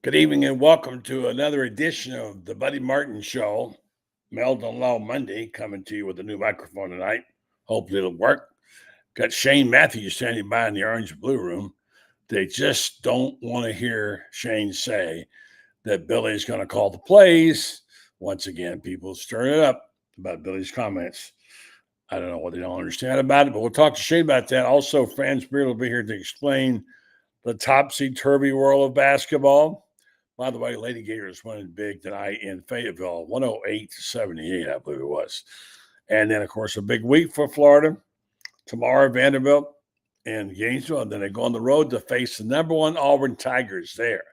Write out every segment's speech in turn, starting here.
Good evening and welcome to another edition of the Buddy Martin Show. Meldon Law Monday coming to you with a new microphone tonight. Hopefully it'll work. Got Shane Matthews standing by in the orange and blue room. They just don't want to hear Shane say that Billy's going to call the plays. Once again, people stirring it up about Billy's comments. I don't know what they don't understand about it, but we'll talk to Shane about that. Also, Fran Spirit will be here to explain the topsy-turvy world of basketball. By the way, Lady Gators winning big tonight in Fayetteville, 108-78, I believe it was. And then, of course, a big week for Florida. Tomorrow, Vanderbilt and Gainesville. And then they go on the road to face the number one Auburn Tigers there.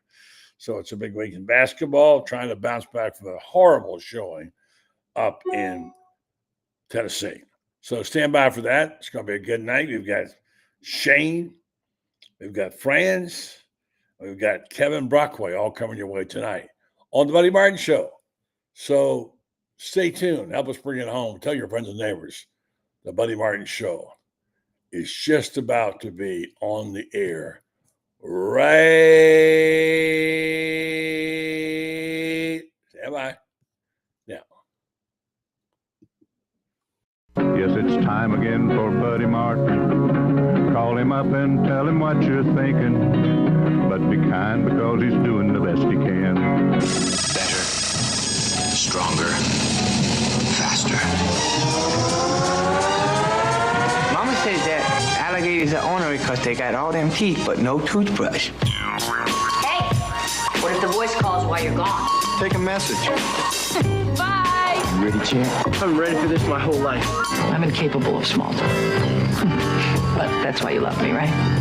So it's a big week in basketball, trying to bounce back from a horrible showing up in Tennessee. So stand by for that. It's going to be a good night. We've got Shane. We've got Franz. We've got Kevin Brockway all coming your way tonight on the Buddy Martin Show. So stay tuned. Help us bring it home. Tell your friends and neighbors. The Buddy Martin Show is just about to be on the air right. Stand by. Now. Yes, it's time again for Buddy Martin. Call him up and tell him what you're thinking. But be kind because he's doing the best he can. Better, stronger, faster. Mama says that alligators are ornery because they got all them teeth but no toothbrush. Hey, what if the voice calls while you're gone? Take a message. Bye! You ready, champ? I'm ready for this my whole life. I'm incapable of small talk. But that's why you love me, right?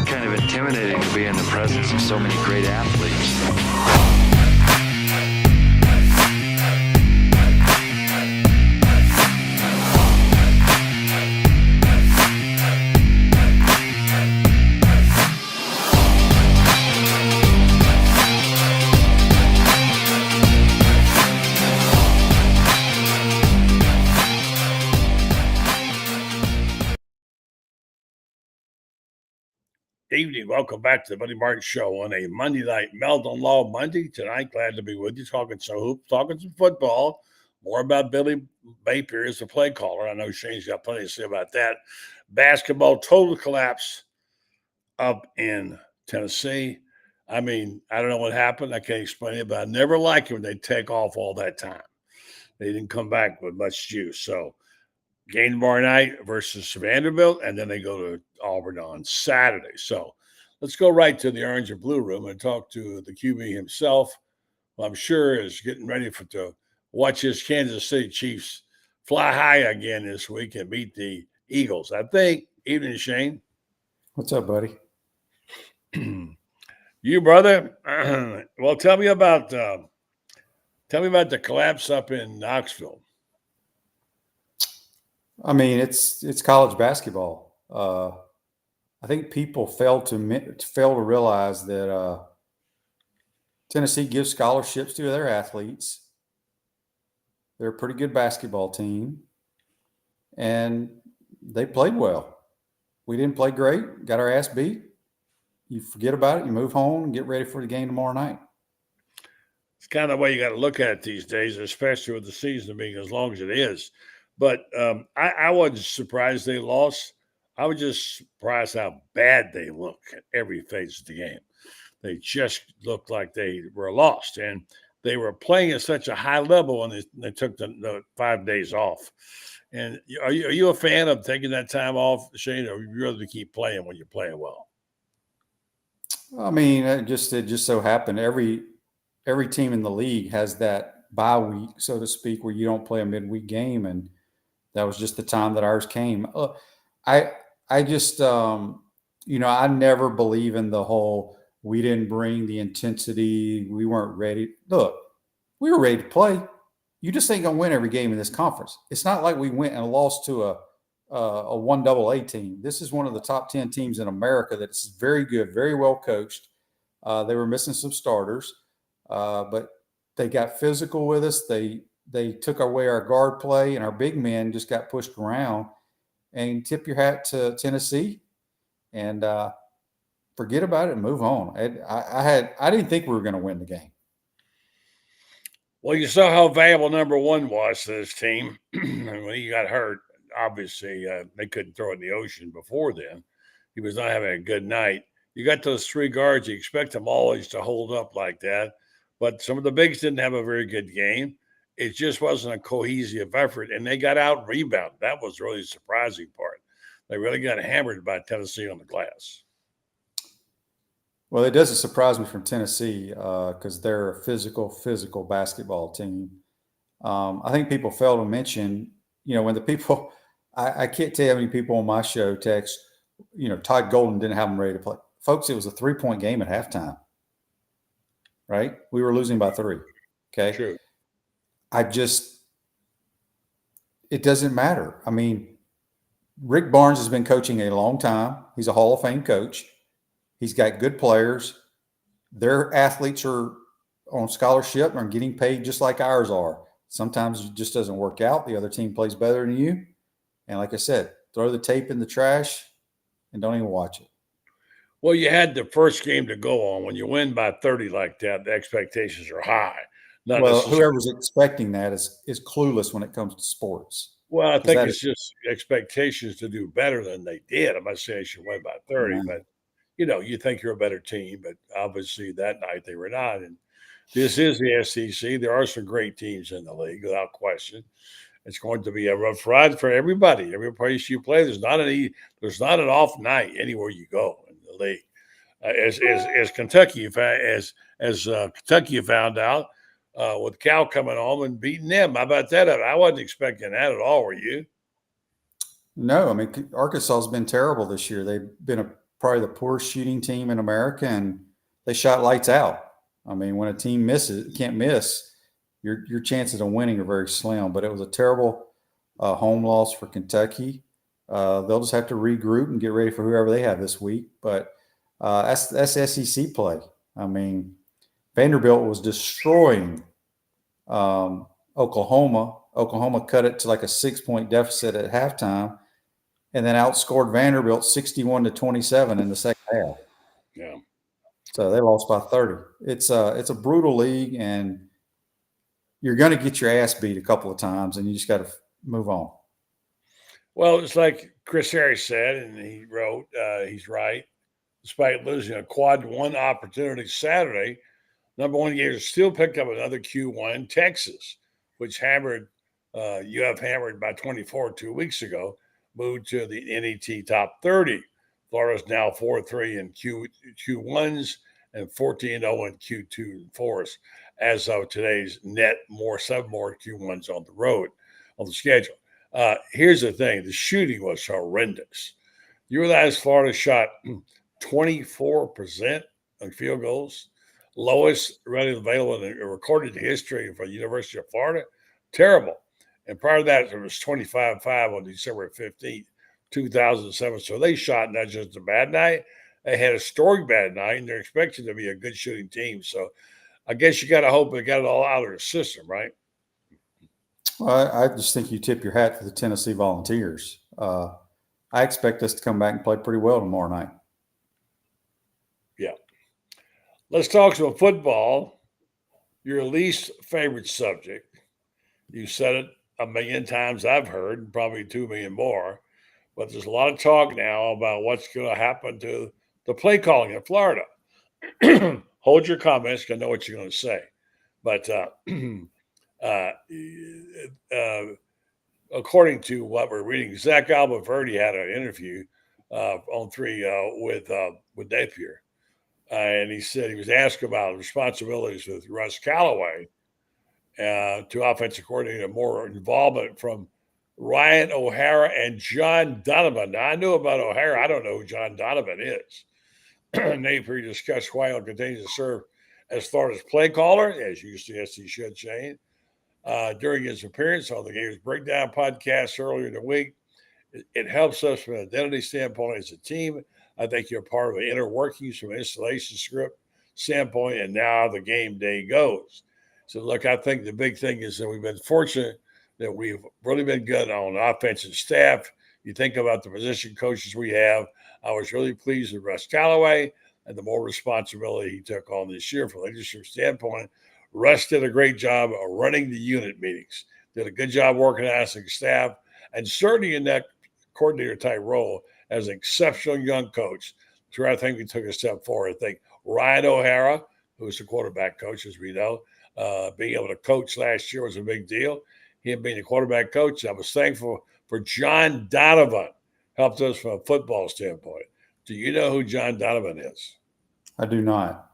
Kind of intimidating to be in the presence of so many great athletes. Evening. Welcome back to the Buddy Martin Show on a Monday night, Meldon Law Monday. Tonight, glad to be with you, talking some hoops, talking some football, more about Billy Baker as the play caller. I know Shane's got plenty to say about that. Basketball, total collapse up in Tennessee. I mean, I don't know what happened. I can't explain it, but I never like it when they take off all that time. They didn't come back with much juice. So, game tomorrow night versus Vanderbilt, and then they go to Auburn on Saturday. So let's go right to the orange and blue room and talk to the QB himself, who I'm sure is getting ready to watch his Kansas City Chiefs fly high again this week and beat the Eagles, I think. Evening, Shane. What's up, buddy? You, brother. Well, tell me about the collapse up in Knoxville. I mean, it's college basketball. I think people fail to realize that Tennessee gives scholarships to their athletes. They're a pretty good basketball team, and they played well. We didn't play great, got our ass beat. You forget about it, you move home, and get ready for the game tomorrow night. It's kind of the way you got to look at it these days, especially with the season being as long as it is. But I wasn't surprised they lost. I was just surprised how bad they look at every phase of the game. They just looked like they were lost. And they were playing at such a high level when they took the 5 days off. And are you a fan of taking that time off, Shane, or you rather keep playing when you're playing well? I mean, it just so happened every team in the league has that bye week, so to speak, where you don't play a midweek game, and that was just the time that ours came. I just, I never believe in the whole we didn't bring the intensity, we weren't ready. Look, we were ready to play. You just ain't going to win every game in this conference. It's not like we went and lost to a 1AA team. This is one of the top 10 teams in America that's very good, very well coached. They were missing some starters, but they got physical with us. They took away our guard play, and our big men just got pushed around. And tip your hat to Tennessee. And forget about it and move on. I didn't think we were going to win the game. Well, you saw how valuable number one was to this team. And when he got hurt, obviously they couldn't throw it in the ocean before then. He was not having a good night. You got those three guards, you expect them always to hold up like that. But some of the bigs didn't have a very good game. It just wasn't a cohesive effort, and they got out rebounded. That was really the surprising part. They really got hammered by Tennessee on the glass. Well, it doesn't surprise me from Tennessee because they're a physical basketball team. I think people fail to mention, when the people, I can't tell you how many people on my show text, Todd Golden didn't have them ready to play. Folks, it was a 3-point game at halftime, right? We were losing by 3. Okay. True. It doesn't matter. I mean, Rick Barnes has been coaching a long time. He's a Hall of Fame coach. He's got good players. Their athletes are on scholarship and getting paid just like ours are. Sometimes it just doesn't work out. The other team plays better than you. And like I said, throw the tape in the trash and don't even watch it. Well, you had the first game to go on. When you win by 30 like that, the expectations are high. Whoever's expecting that is clueless when it comes to sports. Well, I think it's just expectations to do better than they did. I'm not saying they should win by 30, but you think you're a better team, but obviously that night they were not. And this is the SEC. There are some great teams in the league, without question. It's going to be a rough ride for everybody. Every place you play, there's not an off night anywhere you go in the league. As Kentucky, Kentucky found out with Cal coming home and beating them. How about that? I wasn't expecting that at all. Were you? No, I mean Arkansas has been terrible this year. They've been probably the poorest shooting team in America, and they shot lights out. I mean, when a team can't miss, your chances of winning are very slim. But it was a terrible home loss for Kentucky. They'll just have to regroup and get ready for whoever they have this week. But that's SEC play. I mean, Vanderbilt was destroying Oklahoma. Oklahoma cut it to like a 6-point deficit at halftime, and then outscored Vanderbilt 61-27 in the second half. Yeah. So they lost by 30. It's a brutal league, and you're going to get your ass beat a couple of times, and you just got to move on. Well, it's like Chris Harris said, and he wrote, he's right. Despite losing a quad one opportunity Saturday, number one Gators still picked up another Q1. Texas, which hammered UF hammered by 24 2 weeks ago, moved to the NET top 30. Florida's now 4-3 in Q1s and 14-0 in Q2 and 4s. As of today's net, seven more Q1s on the road on the schedule. Here's the thing: the shooting was horrendous. You realize Florida shot 24% on field goals, lowest readily available in recorded history for the University of Florida. Terrible. And prior to that, it was 25-5 on December 15th, 2007. So they shot not just a bad night, they had a historic bad night, and they're expected to be a good shooting team. So I guess you got to hope they got it all out of their system, right? Well, I just think you tip your hat to the Tennessee Volunteers. I expect us to come back and play pretty well tomorrow night. Yeah. Let's talk some football. Your least favorite subject. You said it a million times, I've heard, probably 2 million more. But there's a lot of talk now about what's going to happen to the play calling in Florida. Hold your comments, because I know what you're going to say. But according to what we're reading, Zach Albuquerque had an interview on 3 with Napier. And he said he was asked about responsibilities with Russ Callaway to offensive coordinator, more involvement from Ryan O'Hara and John Donovan. Now, I knew about O'Hara. I don't know who John Donovan is. Napier discussed why he'll continue to serve as Florida's play caller, as you suggest he should, Shane, during his appearance on the Gators Breakdown podcast earlier in the week. It helps us from an identity standpoint as a team. I think you're part of the inner workings from an installation script standpoint, and now the game day goes. So, look, I think the big thing is that we've been fortunate that we've really been good on offensive staff. You think about the position coaches we have. I was really pleased with Russ Callaway and the more responsibility he took on this year from a leadership standpoint. Russ did a great job of running the unit meetings, did a good job organizing staff, and certainly in that coordinator type role as an exceptional young coach. So I think we took a step forward. I think Ryan O'Hara, who's the quarterback coach, as we know, being able to coach last year was a big deal. Him being a quarterback coach, I was thankful for John Donovan, helped us from a football standpoint. Do you know who John Donovan is? I do not.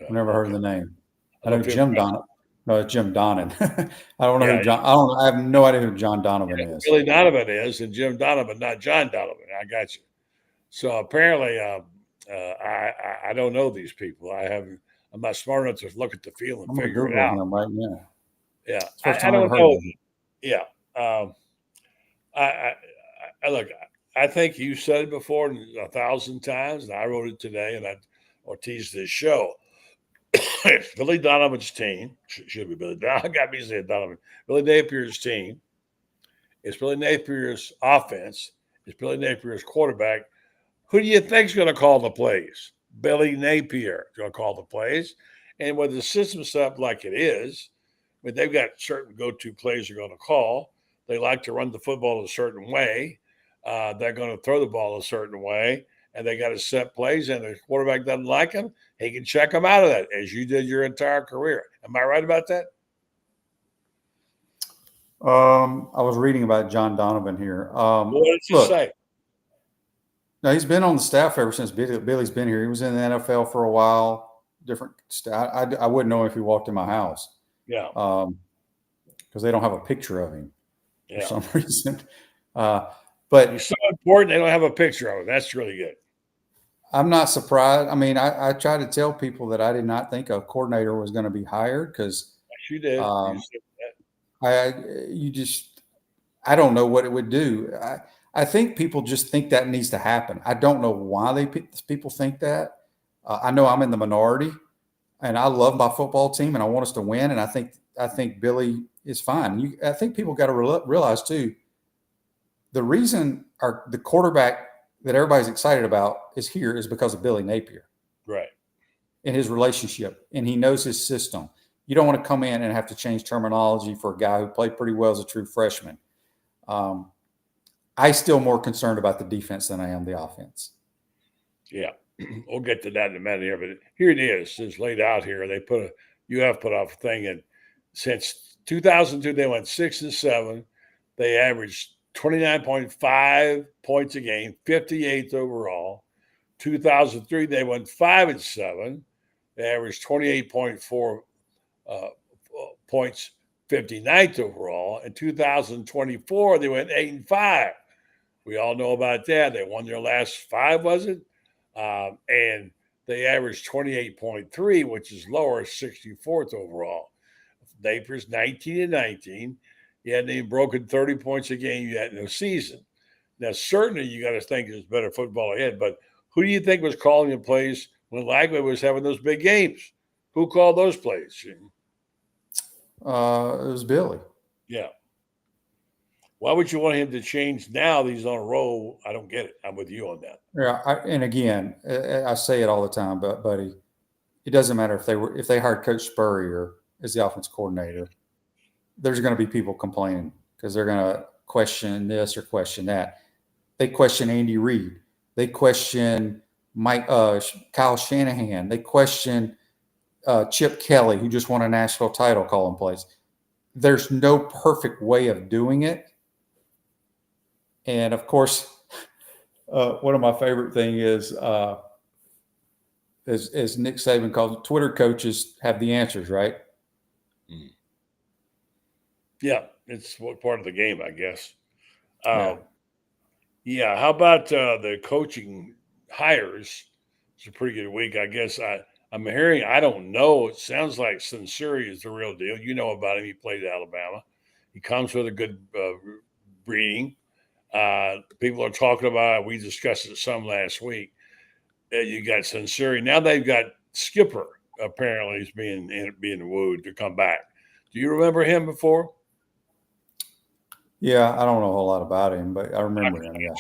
I've never heard of the name. I know Jim Donovan. No, it's Jim Donnan. I don't know who John. I have no idea who John Donovan is. Billy Donovan is, and Jim Donovan, not John Donovan. I got you. So apparently, I don't know these people. I'm not smart enough to look at the field and figure it out. Him right now. Yeah, I don't know. Yeah, I look. I think you said it before 1,000 times, and I wrote it today, and I teased this show. It's Billy Donovan's team. Should be Billy. I got me saying Donovan. Billy Napier's team. It's Billy Napier's offense. It's Billy Napier's quarterback. Who do you think's going to call the plays? Billy Napier is going to call the plays. And with the system set up like it is, I mean, they've got certain go-to plays they're going to call. They like to run the football a certain way. They're going to throw the ball a certain way. And they got to set plays, and the quarterback doesn't like them, he can check them out of that, as you did your entire career. Am I right about that? I was reading about John Donovan here. What did you say? No, he's been on the staff ever since Billy's been here. He was in the NFL for a while. Different staff. I wouldn't know if he walked in my house. Yeah. Because they don't have a picture of him for some reason. But he's so important, they don't have a picture of him. That's really good. I'm not surprised. I mean, I try to tell people that I did not think a coordinator was going to be hired because you did. I don't know what it would do. I think people just think that needs to happen. I don't know why people think that. I know I'm in the minority, and I love my football team, and I want us to win. And I think Billy is fine. I think people got to realize too. The reason the quarterback that everybody's excited about is here is because of Billy Napier. Right. And his relationship. And he knows his system. You don't want to come in and have to change terminology for a guy who played pretty well as a true freshman. I'm still more concerned about the defense than I am the offense. Yeah. We'll get to that in a minute here. But here it is. It's laid out here. UF put off a thing. And since 2002, they went 6-7. They averaged 29.5 points a game, 58th overall. 2003, they went 5-7. They averaged 28.4 points, 59th overall. In 2024, they went 8-5. We all know about that. They won their last 5, was it? And they averaged 28.3, which is lower, 64th overall. Napier's 19-19. You hadn't even broken 30 points a game yet in the season. Now, certainly you got to think there's better football ahead, but who do you think was calling the plays when Lagway was having those big games? Who called those plays? It was Billy. Yeah. Why would you want him to change now that he's on a roll? I don't get it. I'm with you on that. Yeah, and again, I say it all the time, but buddy, it doesn't matter if they hired Coach Spurrier as the offense coordinator. There's going to be people complaining because they're going to question this or question that. They question Andy Reid. They question Kyle Shanahan. They question Chip Kelly, who just won a national title calling plays. There's no perfect way of doing it. And, of course, one of my favorite things is, as Nick Saban calls it, Twitter coaches have the answers, right? Mm. Yeah, it's part of the game, I guess. Yeah. How about the coaching hires? It's a pretty good week, I guess. I'm hearing, I don't know. It sounds like Sinceri is the real deal. You know about him. He played at Alabama. He comes with a good breeding. People are talking about it. We discussed it some last week. You got Sinceri. Now they've got Skipper, apparently, is being wooed to come back. Do you remember him before? Yeah, I don't know a whole lot about him, but I remember him. Yeah.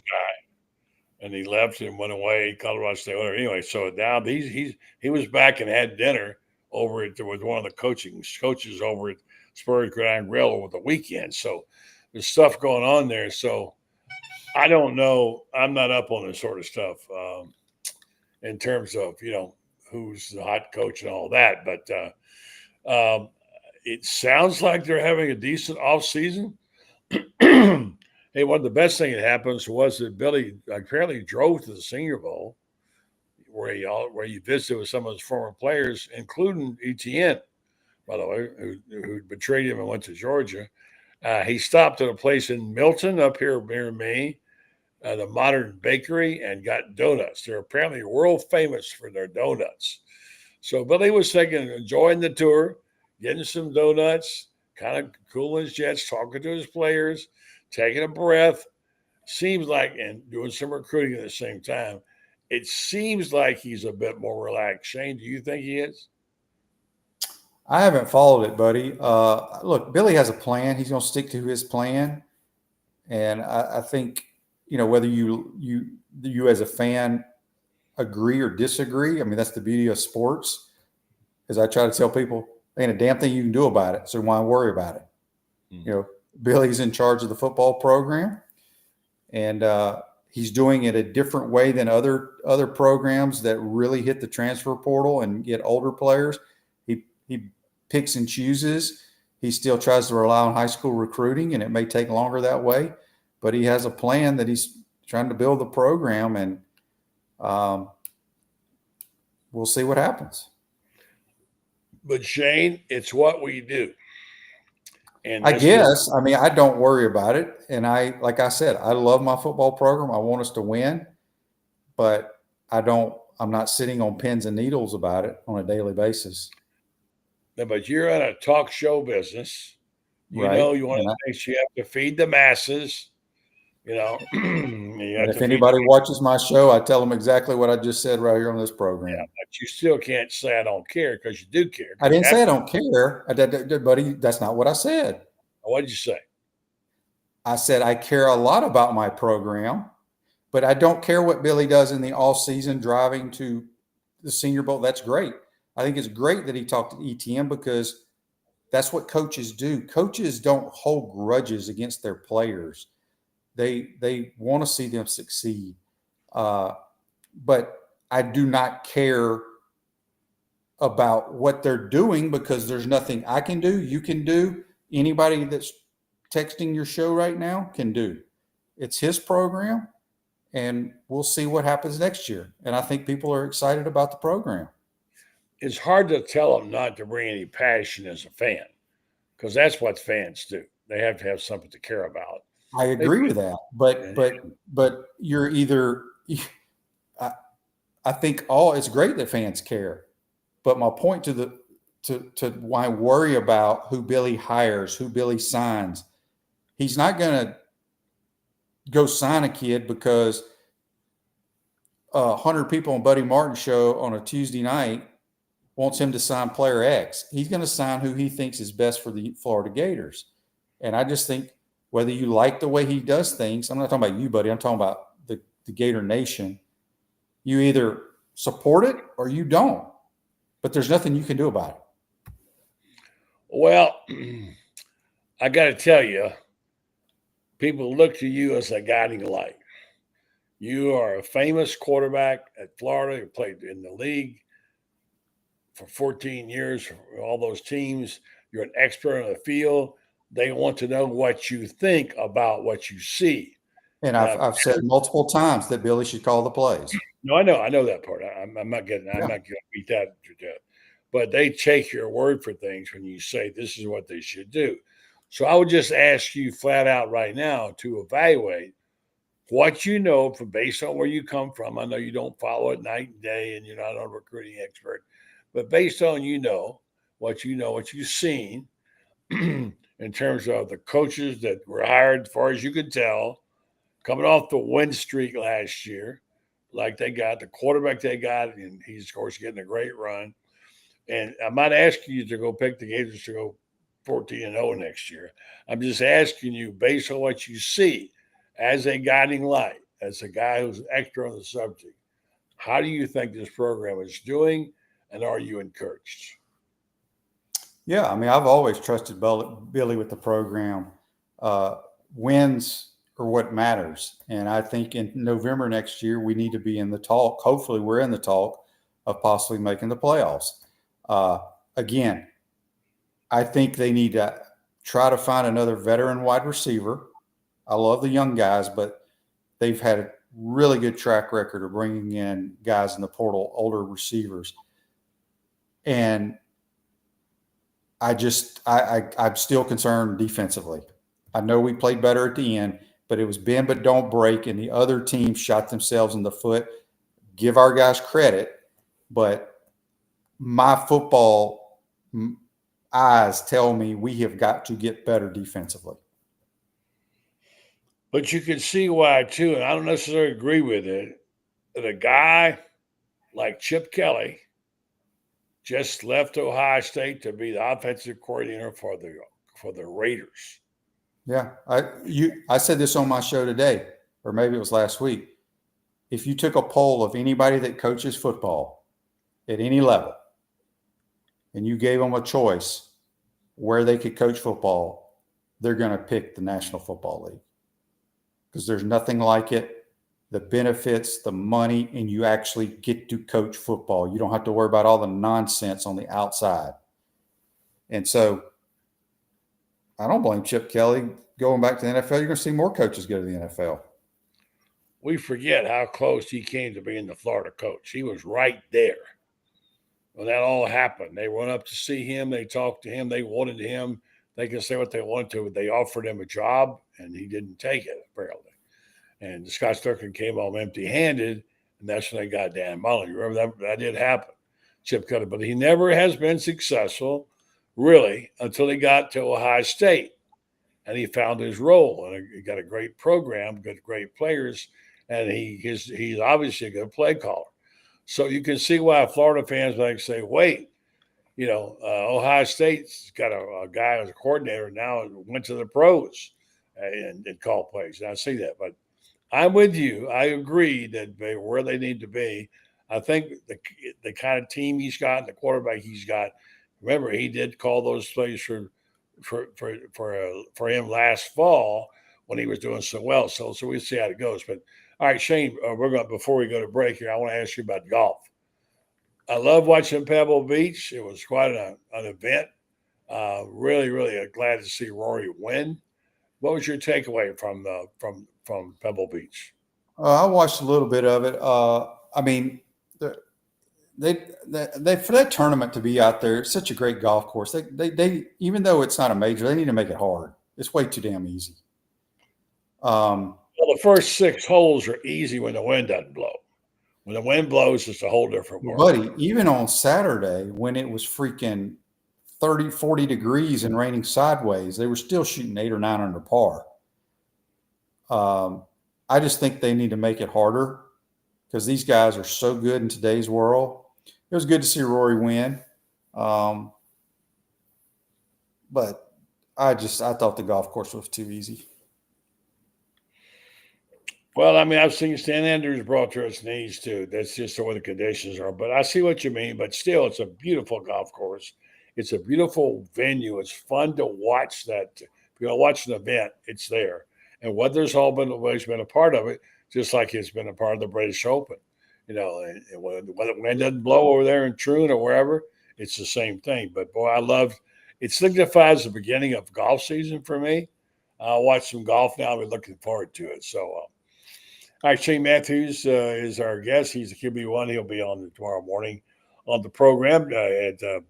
And he left and went away, Colorado State, whatever. Anyway, so now he was back and had dinner over at with one of the coaches over at Spurs Gridiron Grill over the weekend. So there's stuff going on there. So I don't know. I'm not up on this sort of stuff in terms of who's the hot coach and all that. But it sounds like they're having a decent off season. Hey, one of the best thing that happens was that Billy apparently drove to the Senior Bowl, where he visited with some of his former players, including Etienne, by the way, who betrayed him and went to Georgia. He stopped at a place in Milton, up here near me, the Modern Bakery, and got donuts. They're apparently world famous for their donuts. So Billy was enjoying the tour, getting some donuts, kind of cooling his jets, talking to his players, taking a breath. Seems like, and doing some recruiting at the same time, it seems like he's a bit more relaxed. Shane, do you think he is? I haven't followed it, buddy. Look, Billy has a plan. He's going to stick to his plan. And I think, whether you as a fan agree or disagree, I mean, that's the beauty of sports. As I try to tell people, ain't a damn thing you can do about it. So why worry about it? Billy's in charge of the football program, and he's doing it a different way than other programs that really hit the transfer portal and get older players. He picks and chooses. He still tries to rely on high school recruiting, and it may take longer that way, but he has a plan that he's trying to build the program, and we'll see what happens. But Shane, it's what we do. And I guess, I don't worry about it. And like I said, I love my football program. I want us to win, but I'm not sitting on pins and needles about it on a daily basis. No, but you're in a talk show business. You right. know, you want to make sure you have to feed the masses. If anybody watches my show, I tell them exactly what I just said right here on this program. Yeah, but you still can't say I don't care, because you do care. I didn't say I don't care, buddy. That's not what I said. What did you say? I said I care a lot about my program, but I don't care what Billy does in the off season driving to the Senior Bowl. That's great. I think it's great that he talked to ETN, because that's what coaches do. Coaches don't hold grudges against their players. They want to see them succeed. But I do not care about what they're doing, because there's nothing I can do, you can do, anybody that's texting your show right now can do. It's his program, and we'll see what happens next year. And I think people are excited about the program. It's hard to tell them not to bring any passion as a fan, because that's what fans do. They have to have something to care about. I agree with that, but you're either. I think it's great that fans care, but my point to why worry about who Billy hires, who Billy signs. He's not going to go sign a kid because 100 people on Buddy Martin show on a Tuesday night wants him to sign player X. He's going to sign who he thinks is best for the Florida Gators, and I just think, whether you like the way he does things, I'm not talking about you, buddy. I'm talking about the Gator Nation. You either support it or you don't, but there's nothing you can do about it. Well, I got to tell you, people look to you as a guiding light. You are a famous quarterback at Florida. You played in the league for 14 years for all those teams. You're an expert on the field. They want to know what you think about what you see. And I've said multiple times that Billy should call the plays. No, I know that part. I'm not going to beat that to death. But they take your word for things when you say this is what they should do. So I would just ask you flat out right now to evaluate what you know from based on where you come from. I know you don't follow it night and day, and you're not a recruiting expert, but based on what you've seen. In terms of the coaches that were hired, as far as you could tell, coming off the win streak last year, like they got the quarterback they got, and he's, of course, getting a great run. And I'm not asking you to go pick the Gators to go 14-0 next year. I'm just asking you, based on what you see as a guiding light, as a guy who's an expert on the subject, how do you think this program is doing, and are you encouraged? Yeah, I mean, I've always trusted Billy with the program. Wins are what matters. And I think in November next year, we need to be in the talk. Hopefully, we're in the talk of possibly making the playoffs. Again, I think they need to try to find another veteran wide receiver. I love the young guys, but they've had a really good track record of bringing in guys in the portal, older receivers. And I'm still concerned defensively. I know we played better at the end, but it was bend but don't break, and the other team shot themselves in the foot. Give our guys credit, but my football eyes tell me we have got to get better defensively. But you can see why, too, and I don't necessarily agree with it, that a guy like Chip Kelly just left Ohio State to be the offensive coordinator for the Raiders. Yeah, I said this on my show today, or maybe it was last week. If you took a poll of anybody that coaches football at any level, and you gave them a choice where they could coach football, they're going to pick the National Football League because there's nothing like it. The benefits, the money, and you actually get to coach football. You don't have to worry about all the nonsense on the outside. And so I don't blame Chip Kelly going back to the NFL. You're going to see more coaches go to the NFL. We forget how close he came to being the Florida coach. He was right there when that all happened. They went up to see him. They talked to him. They wanted him. They could say what they wanted to, but they offered him a job, and he didn't take it, apparently. And Scott Strickland came home empty-handed, and that's when they got Dan Mullen. You remember that did happen, Chip Kelly. But he never has been successful, really, until he got to Ohio State, and he found his role. And he got a great program, great players, and he's obviously a good play caller. So you can see why Florida fans might say, wait, Ohio State's got a guy as a coordinator now went to the pros and called plays. And I see that, but I'm with you. I agree that where they need to be. I think the kind of team he's got and the quarterback he's got. Remember, he did call those plays for him last fall when he was doing so well. So we'll see how it goes. But all right, Shane, before we go to break here, I want to ask you about golf. I love watching Pebble Beach. It was quite an event. Really, really glad to see Rory win. What was your takeaway from Pebble Beach? I watched a little bit of it. I mean, they for that tournament to be out there, it's such a great golf course. They even though it's not a major, they need to make it hard. It's way too damn easy. Well, the first 6 holes are easy when the wind doesn't blow. When the wind blows, it's a whole different world. Buddy, even on Saturday when it was freaking 30, 40 degrees and raining sideways, they were still shooting 8 or 9 under par. I just think they need to make it harder because these guys are so good in today's world. It was good to see Rory win. But I thought the golf course was too easy. Well, I mean, I've seen Stan Andrews brought to his knees too. That's just the way the conditions are. But I see what you mean. But still, it's a beautiful golf course. It's a beautiful venue. It's fun to watch that. If you're going to watch an event, it's there. And weather's always been a part of it, just like it's been a part of the British Open. And when the wind doesn't blow over there in Troon or wherever, it's the same thing. But, boy, I love it. Signifies the beginning of golf season for me. I'll watch some golf now. I'll be looking forward to it. So, all right, Shane Matthews is our guest. He's the QB1. He'll be on tomorrow morning on the program at the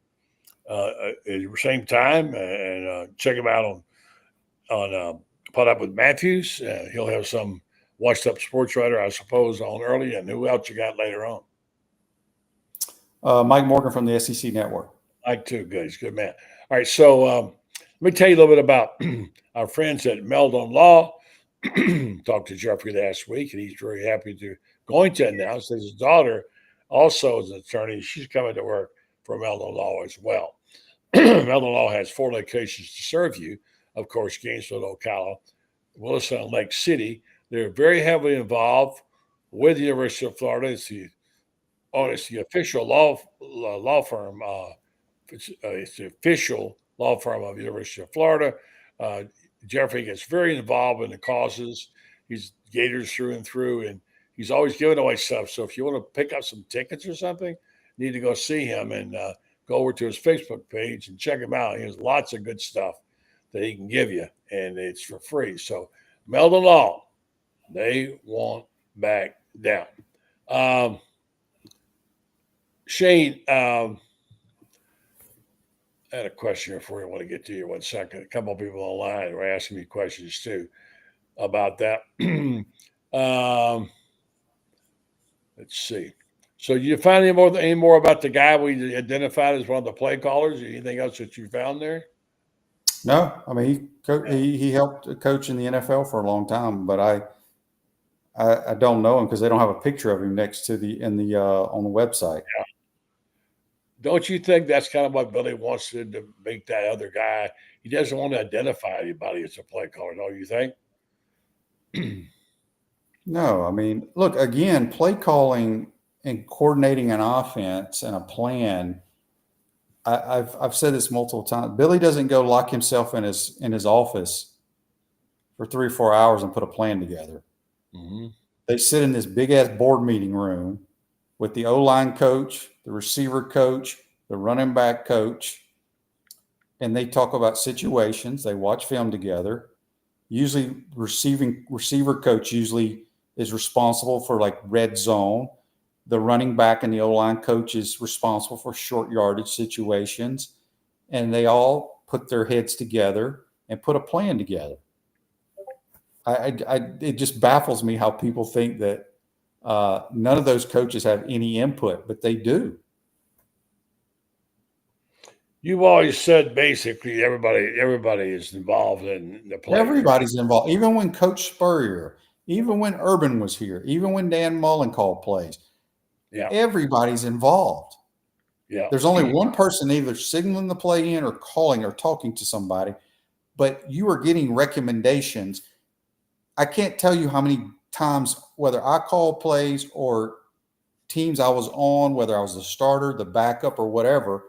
same time. And check him out on Put Up with Matthews. He'll have some washed-up sports writer, I suppose, on early. And who else you got later on? Mike Morgan from the SEC Network. Mike, too. Good. He's a good man. All right, so let me tell you a little bit about our friends at Meldon Law. Talked to Jeffrey last week, and he's very happy going to announce that his daughter also is an attorney. She's coming to work for Meldon Law as well. Meldon Law has 4 locations to serve you. Of course, Gainesville, Ocala, Williston, and Lake City. They're very heavily involved with the University of Florida. It's the official law firm. It's the official law firm of the University of Florida. Jeffrey gets very involved in the causes. He's Gators through and through, and he's always giving away stuff. So if you want to pick up some tickets or something, you need to go see him and go over to his Facebook page and check him out. He has lots of good stuff that he can give you, and it's for free. So Meldon Law, they won't back down. Shane, I had a question here for you. I want to get to you 1 second. A couple of people online were asking me questions too about that. Let's see. So you find any more about the guy we identified as one of the play callers? Anything else that you found there? No, I mean he helped coach in the NFL for a long time, but I don't know him because they don't have a picture of him next to on the website. Yeah. Don't you think that's kind of what Billy wants to make that other guy? He doesn't want to identify anybody as a play caller, don't you think? No, I mean, look, again, play calling and coordinating an offense and a plan. I've said this multiple times. Billy doesn't go lock himself in his office for 3 or 4 hours and put a plan together. Mm-hmm. They sit in this big ass board meeting room with the O-line coach, the receiver coach, the running back coach, and they talk about situations. They watch film together. Usually, receiver coach usually is responsible for like red zone. The running back and the O-line coach is responsible for short yardage situations, and they all put their heads together and put a plan together. It just baffles me how people think that none of those coaches have any input, but they do. You've always said basically everybody is involved in the play. Everybody's involved. Even when Coach Spurrier, even when Urban was here, even when Dan Mullen called plays, everybody's involved. Yeah. There's only one person either signaling the play in or calling or talking to somebody, but you are getting recommendations. I can't tell you how many times, whether I call plays or teams I was on, whether I was the starter, the backup, or whatever,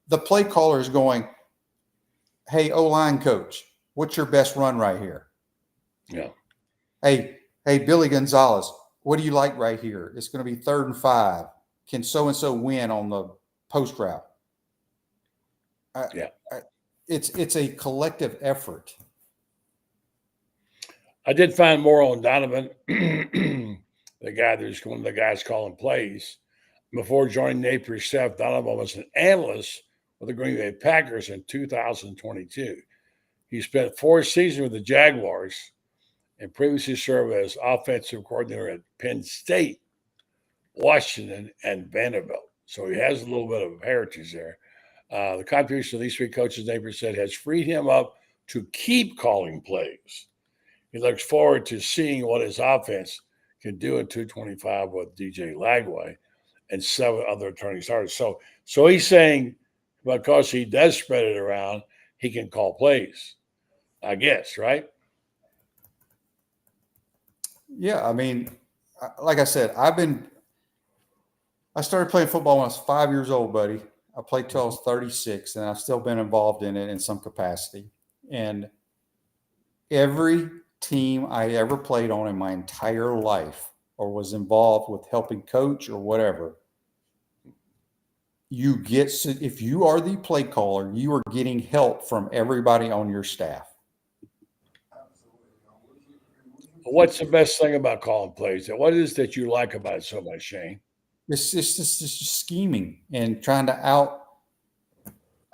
the play caller is going, "Hey, O-line coach, what's your best run right here?" Yeah. Hey, Billy Gonzalez, what do you like right here? It's going to be 3rd and 5. Can so-and-so win on the post route? It's a collective effort. I did find more on Donovan, the guy that's one of the guys calling plays. Before joining Napier staff, Donovan was an analyst with the Green Bay Packers in 2022. He spent 4 seasons with the Jaguars and previously served as offensive coordinator at Penn State, Washington, and Vanderbilt. So he has a little bit of heritage there. The contribution of these 3 coaches, Napier said, has freed him up to keep calling plays. He looks forward to seeing what his offense can do in 225 with DJ Lagway and 7 other returning starters. So he's saying because he does spread it around, he can call plays, I guess, right? Yeah, I mean, like I said, I started playing football when I was 5 years old, buddy. I played till I was 36, and I've still been involved in it in some capacity. And every team I ever played on in my entire life or was involved with helping coach or whatever, if you are the play caller, you are getting help from everybody on your staff. What's the best thing about calling plays? What is it that you like about it so much, Shane? It's just scheming and trying to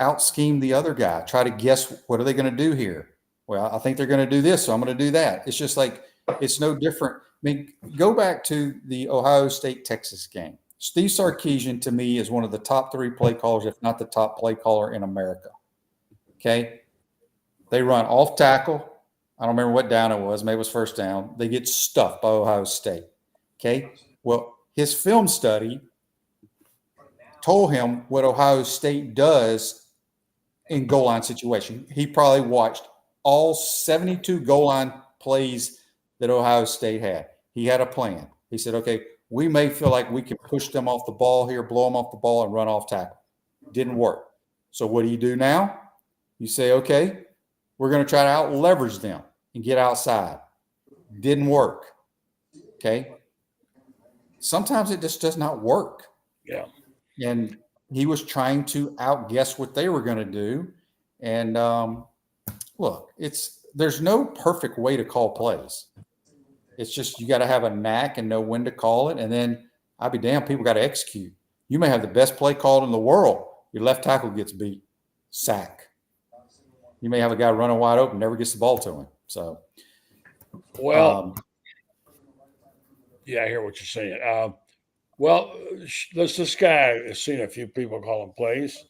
out scheme the other guy. Try to guess, what are they going to do here? Well, I think they're going to do this, so I'm going to do that. It's just like, it's no different. I mean, go back to the Ohio State-Texas game. Steve Sarkisian, to me, is one of the top 3 play callers, if not the top play caller in America. Okay? They run off tackle. I don't remember what down it was. Maybe it was first down. They get stuffed by Ohio State. Okay? Well, his film study told him what Ohio State does in goal line situation. He probably watched all 72 goal line plays that Ohio State had. He had a plan. He said, okay, we may feel like we can push them off the ball here, blow them off the ball, and run off tackle. Didn't work. So what do you do now? You say, okay, we're going to try to out leverage them and get outside. Didn't work. Okay. Sometimes it just does not work. Yeah. And he was trying to outguess what they were going to do. And look, there's no perfect way to call plays. It's just you got to have a knack and know when to call it. And then I'll be damned, people got to execute. You may have the best play called in the world. Your left tackle gets beat. Sack. You may have a guy running wide open, never gets the ball to him. So, well, yeah, I hear what you're saying. Well, this guy has seen a few people calling plays.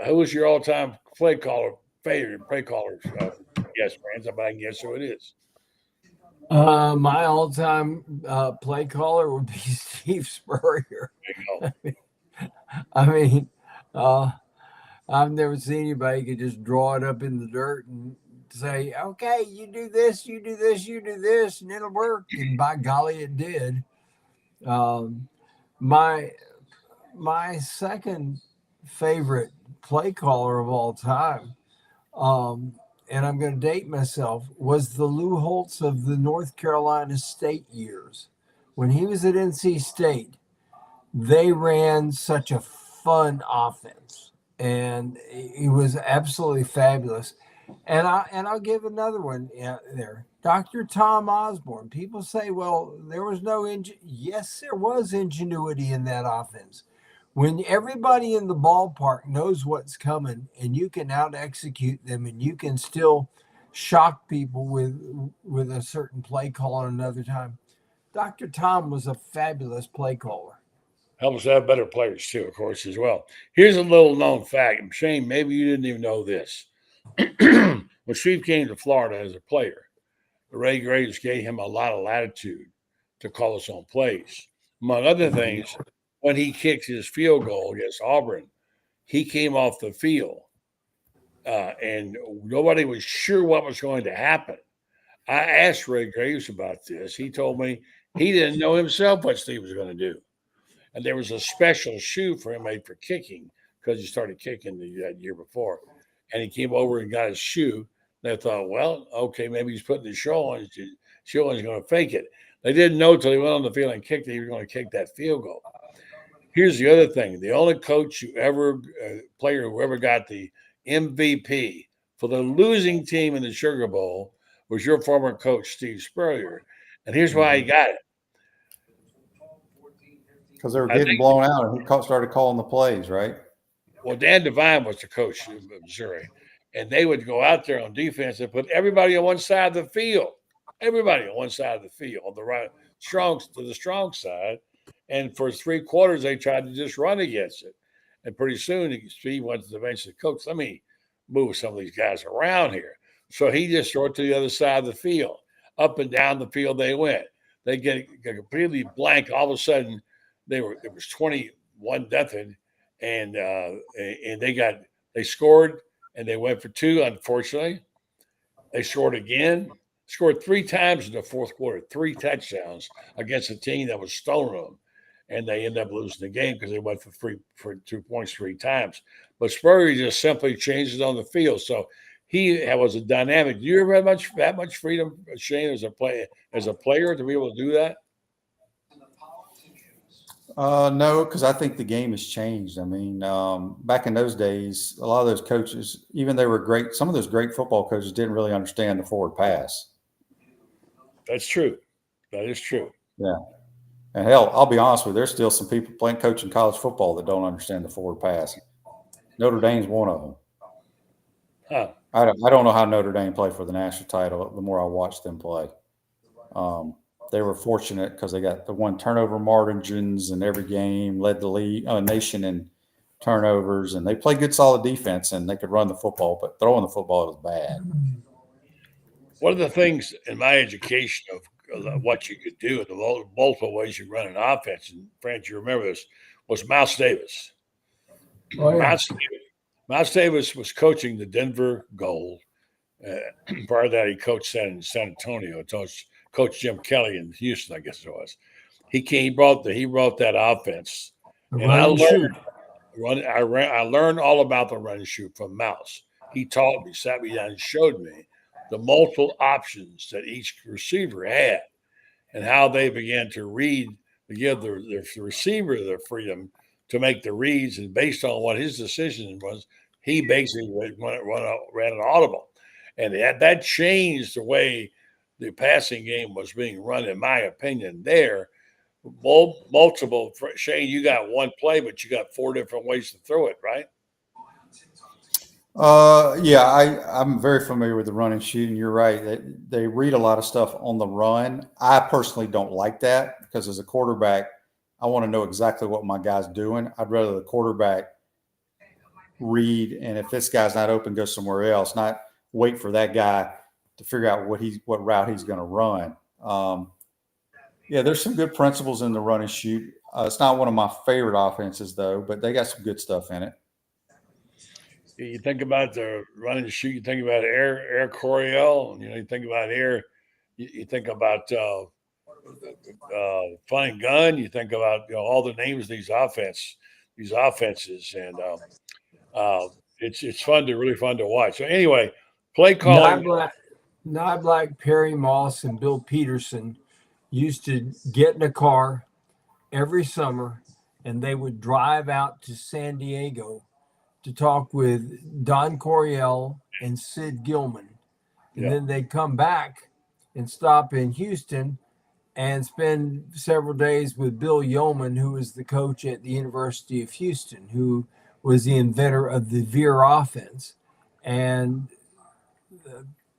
Who was your all-time favorite play caller? Yes, friends, but I can guess who it is. My all-time play caller would be Steve Spurrier. I mean, I've never seen anybody could just draw it up in the dirt and say, okay, you do this, you do this, you do this, and it'll work. And by golly, it did. My second favorite play caller of all time, and I'm going to date myself, was the Lou Holtz of the North Carolina State years. When he was at NC State, they ran such a fun offense, and he was absolutely fabulous. And I'll give another one there. Dr. Tom Osborne. People say, well, there was no yes, there was ingenuity in that offense. When everybody in the ballpark knows what's coming and you can out execute them and you can still shock people with a certain play call at another time. Dr. Tom was a fabulous play caller. Helps to have better players too, of course, as well. Here's a little known fact. Shane, maybe you didn't even know this. When Steve came to Florida as a player, Ray Graves gave him a lot of latitude to call us on plays. Among other things, when he kicked his field goal against Auburn, he came off the field and nobody was sure what was going to happen. I asked Ray Graves about this. He told me he didn't know himself what Steve was going to do. And there was a special shoe for him made for kicking because he started kicking that year before. And he came over and got his shoe. They thought, well, okay, maybe he's putting the shoe on. His shoe on, he's going to fake it. They didn't know until he went on the field and kicked that he was going to kick that field goal. Here's the other thing. The only coach player who ever got the MVP for the losing team in the Sugar Bowl was your former coach, Steve Spurrier. And here's why he got it. Because they were getting blown out and he started calling the plays, right? Well, Dan Devine was the coach of Missouri. And they would go out there on defense and put everybody on one side of the field. Everybody on one side of the field, on the right, the strong side. And for 3 quarters, they tried to just run against it. And pretty soon, Steve went to the bench and said, Coach, let me move some of these guys around here. So he just threw it to the other side of the field. Up and down the field they went. They get completely blank. All of a sudden, it was 21-0, and they scored, and they went for 2. Unfortunately, they scored again. Scored 3 times in the fourth quarter, 3 touchdowns against a team that was stoning them. And they ended up losing the game because they went for 2 points 3 times. But Spurrier just simply changed it on the field. So he was a dynamic. Do you ever have that much freedom, Shane, as a player to be able to do that? No, because I think the game has changed. I mean, back in those days, a lot of those coaches, even they were great, some of those great football coaches didn't really understand the forward pass. That's true. That is true. Yeah. And hell, I'll be honest with you, there's still some people coaching college football that don't understand the forward pass. Notre Dame's one of them. Huh. I don't know how Notre Dame played for the national title the more I watched them play. They were fortunate because they got the 1 turnover margins in every game, led the league nation in turnovers, and they played good, solid defense, and they could run the football, but throwing the football was bad. One of the things in my education of what you could do in the multiple ways you run an offense, and Frank, you remember this, was Mouse Davis. Oh, yeah. Mouse Davis Miles Davis was coaching the Denver Gold. Prior to that, he coached San Antonio. Coach Jim Kelly in Houston, I guess it was. He brought that offense, and I learned all about the run and shoot from Mouse. He taught me, sat me down, and showed me the multiple options that each receiver had, and how they began to read, to give the receiver the freedom to make the reads, and based on what his decision was, he basically ran an audible, and that changed the way the passing game was being run, in my opinion. There, multiple. Shane, you got one play, but you got 4 different ways to throw it, right? Yeah, I'm very familiar with the run and shoot, and you're right. They read a lot of stuff on the run. I personally don't like that because as a quarterback, I want to know exactly what my guy's doing. I'd rather the quarterback read, and if this guy's not open, go somewhere else, not wait for that guy to figure out what route he's going to run. Yeah, there's some good principles in the run and shoot. It's not one of my favorite offenses, though, but they got some good stuff in it. You think about the run and shoot. You think about Air Coryell. You think about Air. You think about Fun and Gun. You think about all the names of these offenses, and it's really fun to watch. So anyway, play calling. Not Perry Moss and Bill Peterson used to get in a car every summer, and they would drive out to San Diego to talk with Don Coryell and Sid Gilman. And then they'd come back and stop in Houston and spend several days with Bill Yeoman, who was the coach at the University of Houston, who was the inventor of the veer offense. And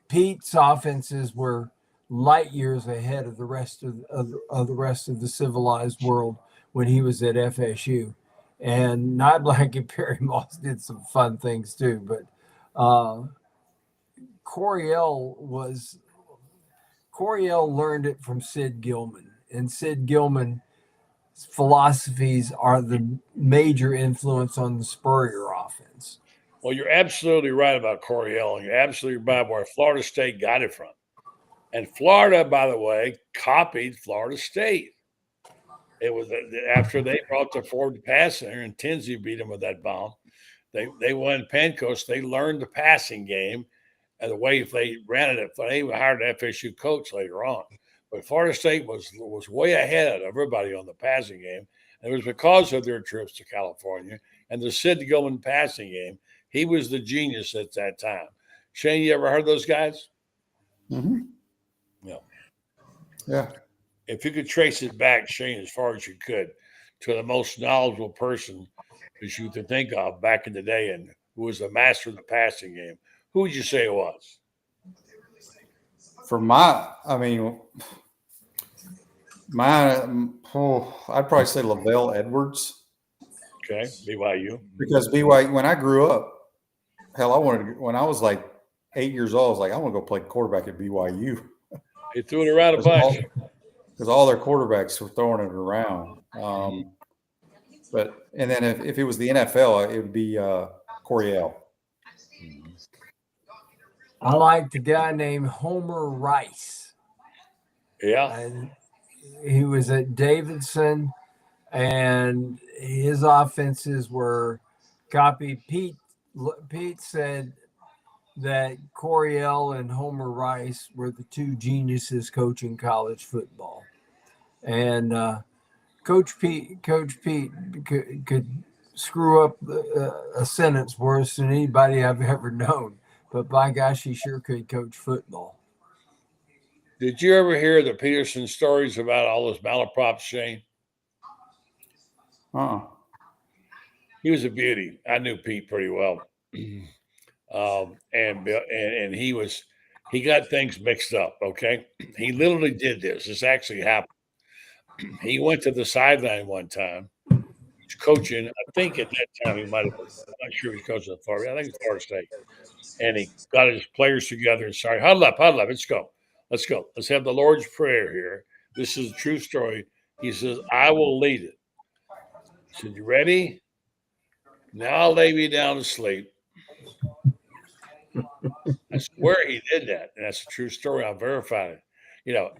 Pete's offenses were light years ahead of the rest of the civilized world when he was at FSU. And not like Perry Moss did some fun things too, but Coryell learned it from Sid Gilman, and Sid Gilman's philosophies are the major influence on the Spurrier offense. Well, you're absolutely right about Coryell, and you're absolutely right where Florida State got it from. And Florida, by the way, copied Florida State. It was after they brought the forward passing, and Tinsley beat them with that bomb. They won Pancos. They learned the passing game and the way they ran it. They hired an FSU coach later on. But Florida State was way ahead of everybody on the passing game. And it was because of their trips to California and the Sid Gilman passing game. He was the genius at that time. Shane, you ever heard those guys? Mm-hmm. No. Yeah. If you could trace it back, Shane, as far as you could, to the most knowledgeable person that you could think of back in the day and who was the master of the passing game, who would you say it was? I'd probably say Lavelle Edwards. Okay, BYU. Because BYU, when I grew up, when I was like 8 years old, I was like, I want to go play quarterback at BYU. They threw it around a bunch. Because all their quarterbacks were throwing it around. And then if it was the NFL, it would be Coryell. I liked a guy named Homer Rice. Yeah. And he was at Davidson, and his offenses were copied. Pete said that Coryell and Homer Rice were the two geniuses coaching college football. And Coach Pete could screw up a sentence worse than anybody I've ever known. But by gosh, he sure could coach football. Did you ever hear the Peterson stories about all those malaprops, Shane? He was a beauty. I knew Pete pretty well. And he got things mixed up. Okay. He literally did this. This actually happened. He went to the sideline one time. He's coaching. I think at that time he might have been, I'm not sure he was coaching at Florida. I think it's Florida State. And he got his players together and started, huddle up. Let's go. Let's have the Lord's Prayer here. This is a true story. He says, I will lead it. He said, you ready? Now I'll lay me down to sleep. I swear he did that, and that's a true story. I verified it.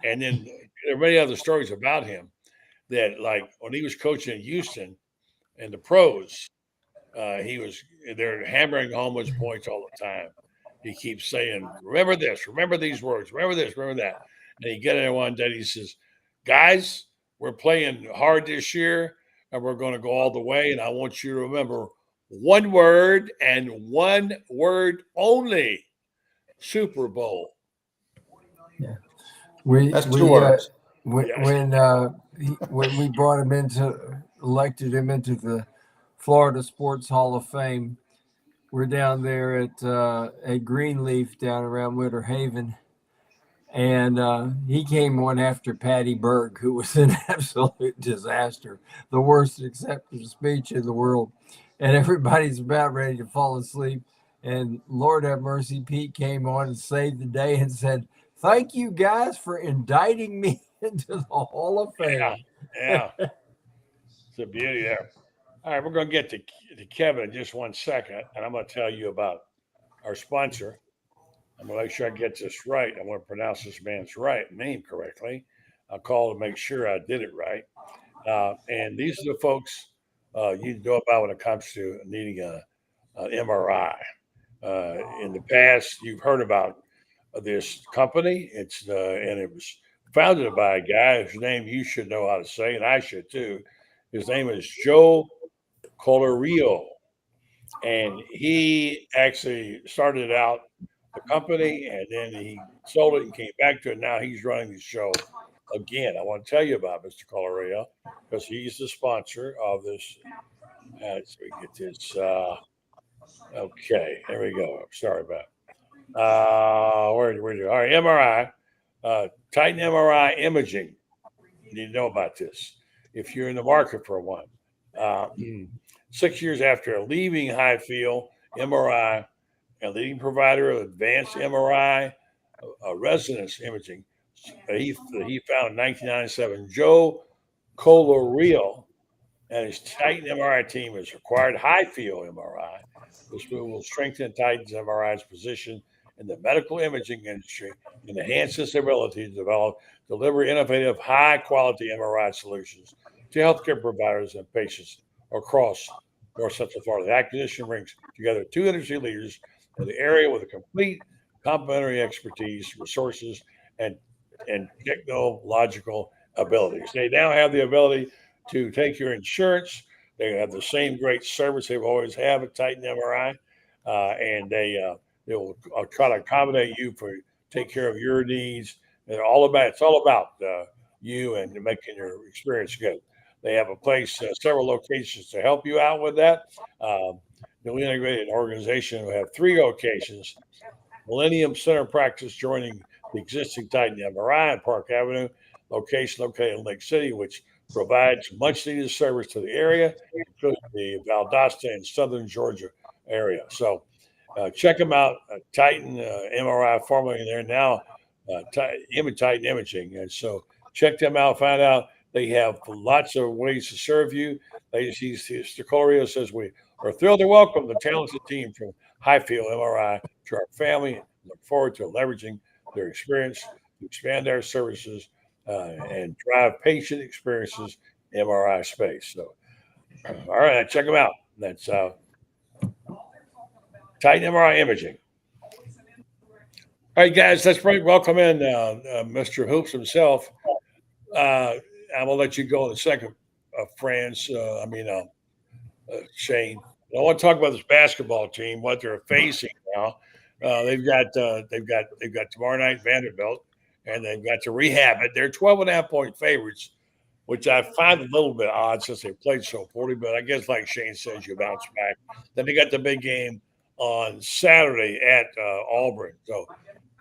And then there are many other stories about him that, like when he was coaching in Houston and the pros, they're hammering home his points all the time. He keeps saying, "Remember this, remember these words, remember this, remember that." And he get in there one day, he says, "Guys, we're playing hard this year, and we're going to go all the way. And I want you to remember one word and one word only: Super Bowl." Yeah. That's 2 words. When we brought him elected him into the Florida Sports Hall of Fame, we're down there at Greenleaf down around Winter Haven. And he came on after Patty Berg, who was an absolute disaster, the worst acceptance speech in the world. And everybody's about ready to fall asleep. And Lord have mercy, Pete came on and saved the day and said, "Thank you guys for indicting me into the Hall of Fame." Yeah. It's a beauty there. All right, we're going to get to Kevin in just 1 second, and I'm going to tell you about our sponsor. I'm going to make sure I get this right. I want to pronounce this man's name correctly. I'll call to make sure I did it right. And these are the folks you know about when it comes to needing an MRI. In the past, you've heard about this company. And it was founded by a guy whose name you should know how to say, and I should too. His name is Joe Colorio, and he actually started out the company, and then he sold it and came back to it. Now he's running the show again. I want to tell you about Mr. Colorio because he's the sponsor of this. So we get this. Okay, there we go. Sorry about where do? All right, MRI, Titan MRI imaging. You need to know about this if you're in the market for one. 6 years after leaving Highfield MRI, a leading provider of advanced MRI resonance imaging, he found in 1997 Joe Colorio and his Titan MRI team has acquired Highfield MRI. This move will strengthen Titan's MRI's position in the medical imaging industry and enhance its ability to deliver innovative, high-quality MRI solutions to healthcare providers and patients across North Central Florida. The acquisition brings together two industry leaders in the area with a complete complementary expertise, resources, and technological abilities. They now have the ability to take your insurance. They have the same great service they've always had at Titan MRI, and they will try to accommodate you for take care of your needs. It's all about you and making your experience good. They have a place, several locations to help you out with that. Newly integrated organization will have 3 locations. Millennium Center Practice joining the existing Titan MRI in Park Avenue, location located in Lake City, which provides much needed service to the area, including the Valdosta and Southern Georgia area. So check them out, Titan MRI, formerly there now, Titan Imaging. And so check them out, find out. They have lots of ways to serve you. Mr. Colorio says, "We are thrilled to welcome the talented team from Highfield MRI to our family and look forward to leveraging their experience to expand our services and drive patient experiences in MRI space." So, all right, check them out. That's Titan MRI Imaging. All right, guys, let's welcome in Mr. Hoops himself. I'm going to let you go in a second, Shane. I want to talk about this basketball team, what they're facing now. They've got tomorrow night Vanderbilt, and they've got to rehab it. They're 12.5-point favorites, which I find a little bit odd since they played so poorly. But I guess, like Shane says, you bounce back. Then they got the big game on Saturday at Auburn. So,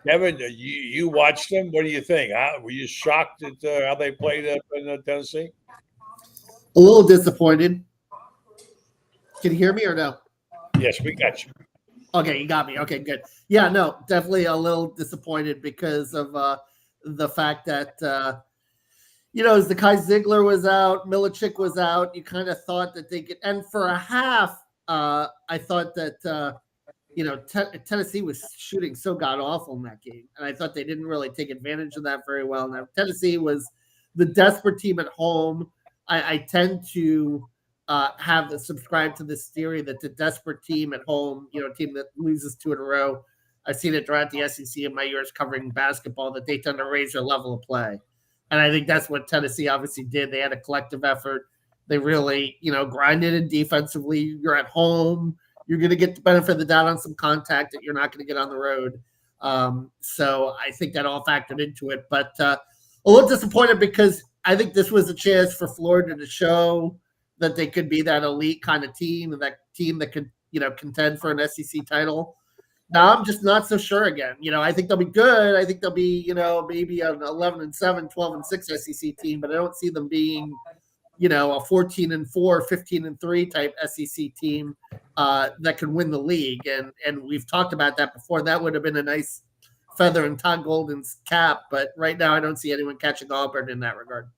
Kevin, you watched them. What do you think? Were you shocked at how they played up in Tennessee? A little disappointed. Can you hear me or no? Yes, we got you. Okay, you got me. Okay, good. Yeah, no, definitely a little disappointed because of the fact that, as the Kai Ziegler was out, Milicic was out, you kind of thought that they could. And for a half, I thought that, Tennessee was shooting so god awful in that game, and I thought they didn't really take advantage of that very well. Now Tennessee was the desperate team at home. I tend to have subscribed to this theory that the desperate team at home, a team that loses 2 in a row, I've seen it throughout the SEC in my years covering basketball, that they tend to raise their level of play. And I think that's what Tennessee obviously did. They had a collective effort. They really, grinded in defensively. You're at home. You're going to get the benefit of the doubt on some contact that you're not going to get on the road. So I think that all factored into it. But a little disappointed because I think this was a chance for Florida to show that they could be that elite kind of team and that team that could, contend for an SEC title. Now I'm just not so sure again. I think they'll be good. I think they'll be, maybe an 11-7, 12-6 SEC team, but I don't see them being, a 14-4, 15-3 type SEC team that could win the league. And we've talked about that before. That would have been a nice feather in Todd Golden's cap, but right now I don't see anyone catching Auburn in that regard.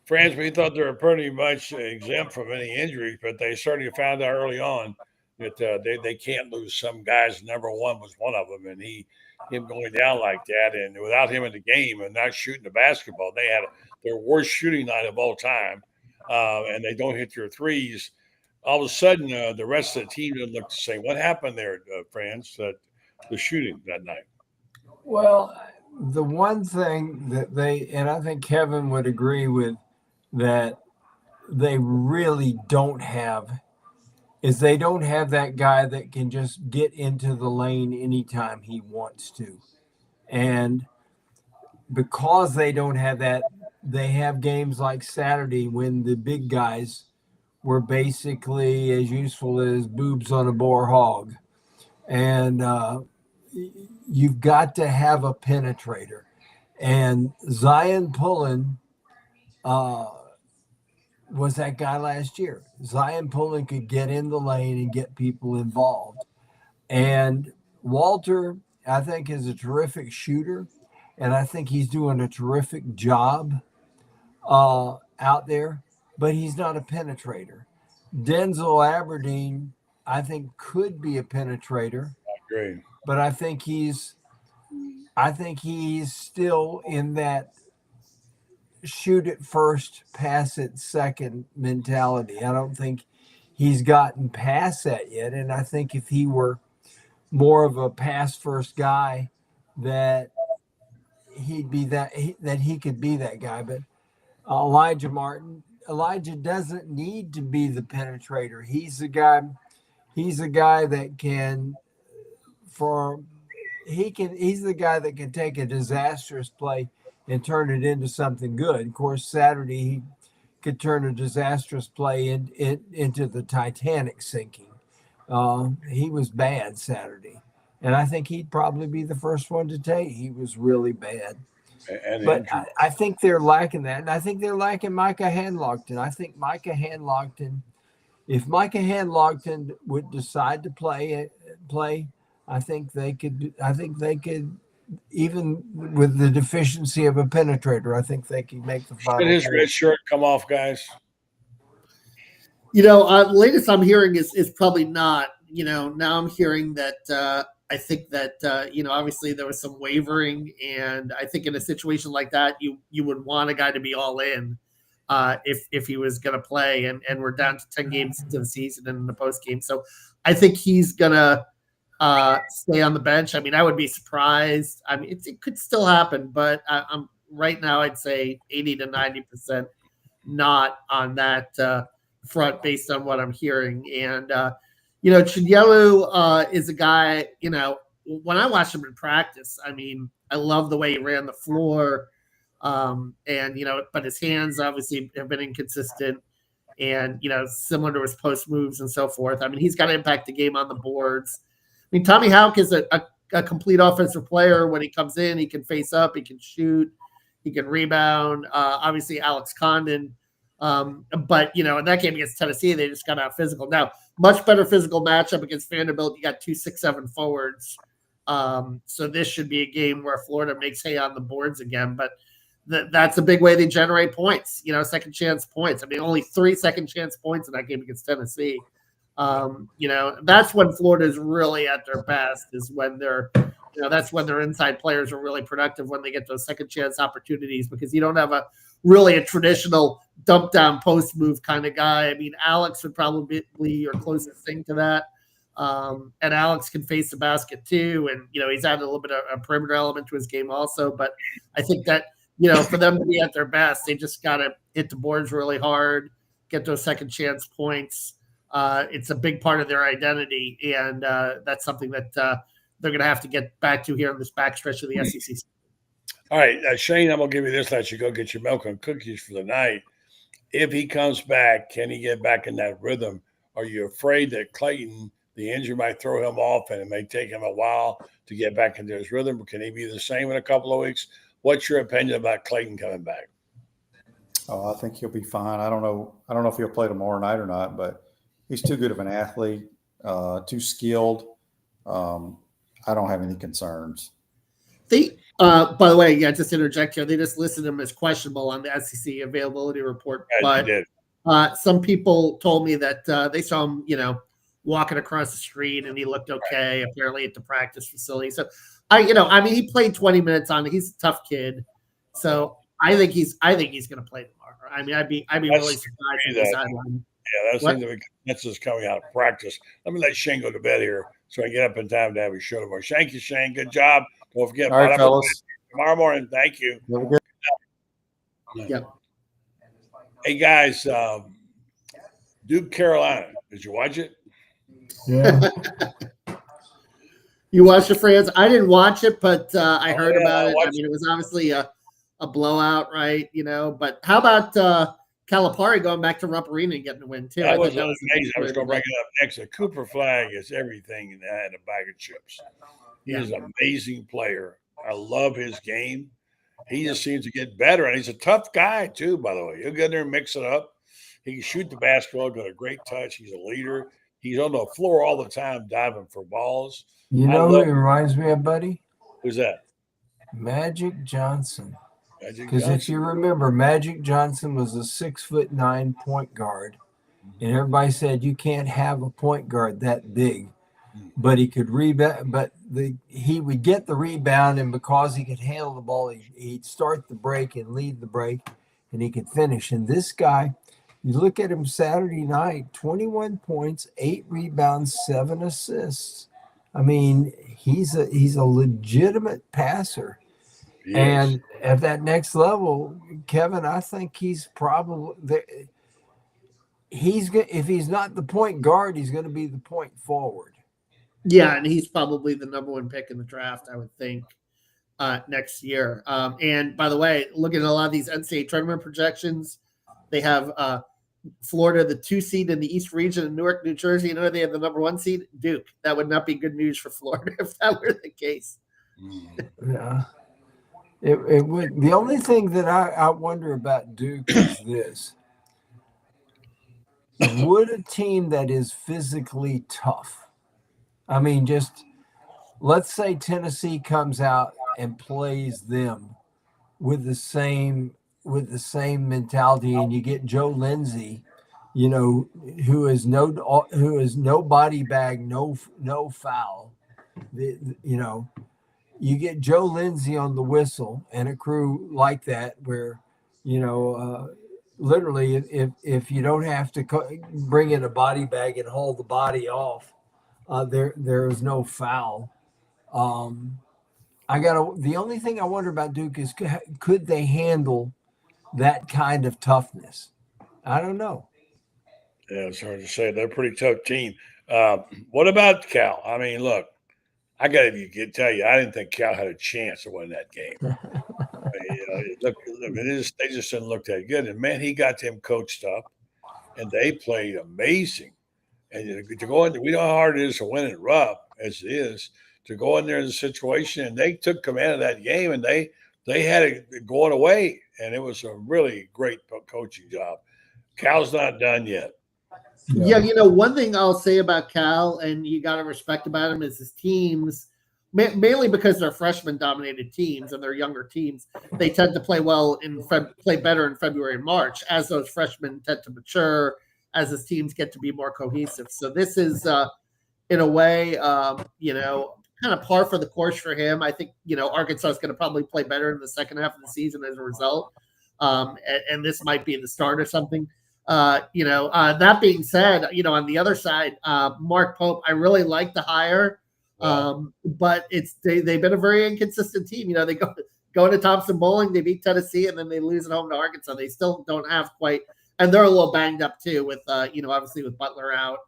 France, we thought they were pretty much exempt from any injuries, but they certainly found out early on that they can't lose some guys. Number one was one of them, and him going down like that, and without him in the game and not shooting the basketball, they had their worst shooting night of all time, and they don't hit their threes. All of a sudden, the rest of the team didn't look the same. What happened there, France, the shooting that night? Well, the one thing that and I think Kevin would agree with, that they really don't have is they don't have that guy that can just get into the lane anytime he wants to. And because they don't have that, they have games like Saturday when the big guys were basically as useful as boobs on a boar hog. And you've got to have a penetrator. And Zion Pullen was that guy last year. Zion Pullen could get in the lane and get people involved. And Walter, I think, is a terrific shooter, and I think he's doing a terrific job out there, but he's not a penetrator. Denzel Aberdeen, I think, could be a penetrator. Great. But I think he's still in that shoot it first, pass it second mentality. I don't think he's gotten past that yet. And I think if he were more of a pass first guy, that he'd be that he could be that guy. But Elijah doesn't need to be the penetrator. He's a guy that can he's the guy that can take a disastrous play and turn it into something good. Of course, Saturday he could turn a disastrous play into the Titanic sinking. He was bad Saturday, and I think he'd probably be the first one to take. He was really bad. But I think they're lacking that, and I think they're lacking Micah Handlogton. I think if Micah Handlogton would decide to play, I think they could. Even with the deficiency of a penetrator, I think they can make the final. Should his red shirt come off, guys? Latest I'm hearing is probably not. Now I'm hearing that I think that obviously there was some wavering, and I think in a situation like that, you would want a guy to be all in if he was going to play, and we're down to 10 games into the season and in the post game, so I think he's gonna stay on the bench. I mean, I would be surprised. I mean, it could still happen, but I'm right now, I'd say 80 to 90% not on that front based on what I'm hearing. And, Chinyelu is a guy, when I watched him in practice, I mean, I love the way he ran the floor. But his hands obviously have been inconsistent and, similar to his post moves and so forth. I mean, he's got to impact the game on the boards. I mean, Tommy Houck is a complete offensive player. When he comes in, he can face up, he can shoot, he can rebound. Obviously, Alex Condon. But, in that game against Tennessee, they just got out physical. Now, much better physical matchup against Vanderbilt. You got 2 6'7" forwards. So this should be a game where Florida makes hay on the boards again. But that's a big way they generate points, second chance points. I mean, only 3 second chance points in that game against Tennessee. That's when Florida's really at their best, is when that's when their inside players are really productive, when they get those second chance opportunities, because you don't have a traditional dump down post move kind of guy. I mean, Alex would probably be your closest thing to that. And Alex can face the basket too. And, he's added a little bit of a perimeter element to his game also. But I think that, for them to be at their best, they just got to hit the boards really hard, get those second chance points. It's a big part of their identity. And that's something that they're going to have to get back to here in this backstretch of the SEC. All right, Shane, I'm going to give you this. Let you go get your milk and cookies for the night. If he comes back, can he get back in that rhythm? Are you afraid that Clayton, the injury might throw him off and it may take him a while to get back into his rhythm? Can he be the same in a couple of weeks? What's your opinion about Clayton coming back? Oh, I think he'll be fine. I don't know if he'll play tomorrow night or not, but he's too good of an athlete, too skilled. I don't have any concerns. By the way, just interject here. They just listed him as questionable on the SEC availability report. But some people told me that they saw him, walking across the street and he looked okay, apparently at the practice facility. So he played 20 minutes on it. He's a tough kid. So I think he's going to play tomorrow. I mean, I'd be really surprised if he's sidelined. Yeah, that seems to be consensus coming out of practice. Let me let Shane go to bed here so I can get up in time to have his show tomorrow. Thank you, Shane. Good job. Don't forget. All right, fellas. Tomorrow morning. Thank you. Yeah. Hey, guys, Duke, Carolina. Did you watch it? Yeah. You watched it, Franz? I didn't watch it, but I heard about it. I mean, it was obviously a blowout, right? But how about Calipari going back to Rupp Arena and getting the win, too? That was amazing. I was going to bring it up next. A Cooper Flag is everything in a bag of chips. He is an amazing player. I love his game. He just seems to get better, and he's a tough guy, too, by the way. He'll get there and mix it up. He can shoot the basketball, got a great touch. He's a leader. He's on the floor all the time diving for balls. You know who he reminds me of, buddy? Who's that? Magic Johnson. Because if you remember, Magic Johnson was a 6'9" point guard, and everybody said you can't have a point guard that big, but he could rebound. But he would get the rebound, and because he could handle the ball, he'd start the break and lead the break, and he could finish. And this guy, you look at him Saturday night: 21 points, 8 rebounds, 7 assists. I mean, he's a legitimate passer. Yes. And at that next level, Kevin, I think he's probably if he's not the point guard, he's going to be the point forward. Yeah, and he's probably the number 1 pick in the draft, I would think, next year. And by the way, looking at a lot of these NCAA tournament projections, they have Florida, the 2 seed in the East region, in Newark, New Jersey. They have the number 1 seed, Duke. That would not be good news for Florida if that were the case. Yeah. It would. The only thing that I wonder about Duke is this: would a team that is physically tough, I mean, just let's say Tennessee comes out and plays them with the same mentality, and you get Joe Lindsey, who is no body bag, no foul, You get Joe Lindsey on the whistle and a crew like that where, literally if you don't have to bring in a body bag and haul the body off, there is no foul. The only thing I wonder about Duke is could they handle that kind of toughness? I don't know. Yeah, it's hard to say. They're a pretty tough team. What about Cal? I mean, look. I got to tell you, I didn't think Cal had a chance to win that game. They just didn't look that good. And, man, he got them coached up, and they played amazing. And to go in, we know how hard it is to win at Rupp, as it is, to go in there in the situation. And they took command of that game, and they had it going away. And it was a really great coaching job. Cal's not done yet. Yeah, one thing I'll say about Cal, and you got to respect about him, is his teams, mainly because they're freshman-dominated teams and they're younger teams, they tend to play well play better in February and March as those freshmen tend to mature, as his teams get to be more cohesive. So this is, in a way, kind of par for the course for him. I think, Arkansas is going to probably play better in the second half of the season as a result. And this might be the start or something. That being said, on the other side, Mark Pope, I really like the hire, but they've been a very inconsistent team. They go into Thompson Bowling, they beat Tennessee, and then they lose at home to Arkansas. They still don't have quite, and they're a little banged up too with, obviously with Butler out.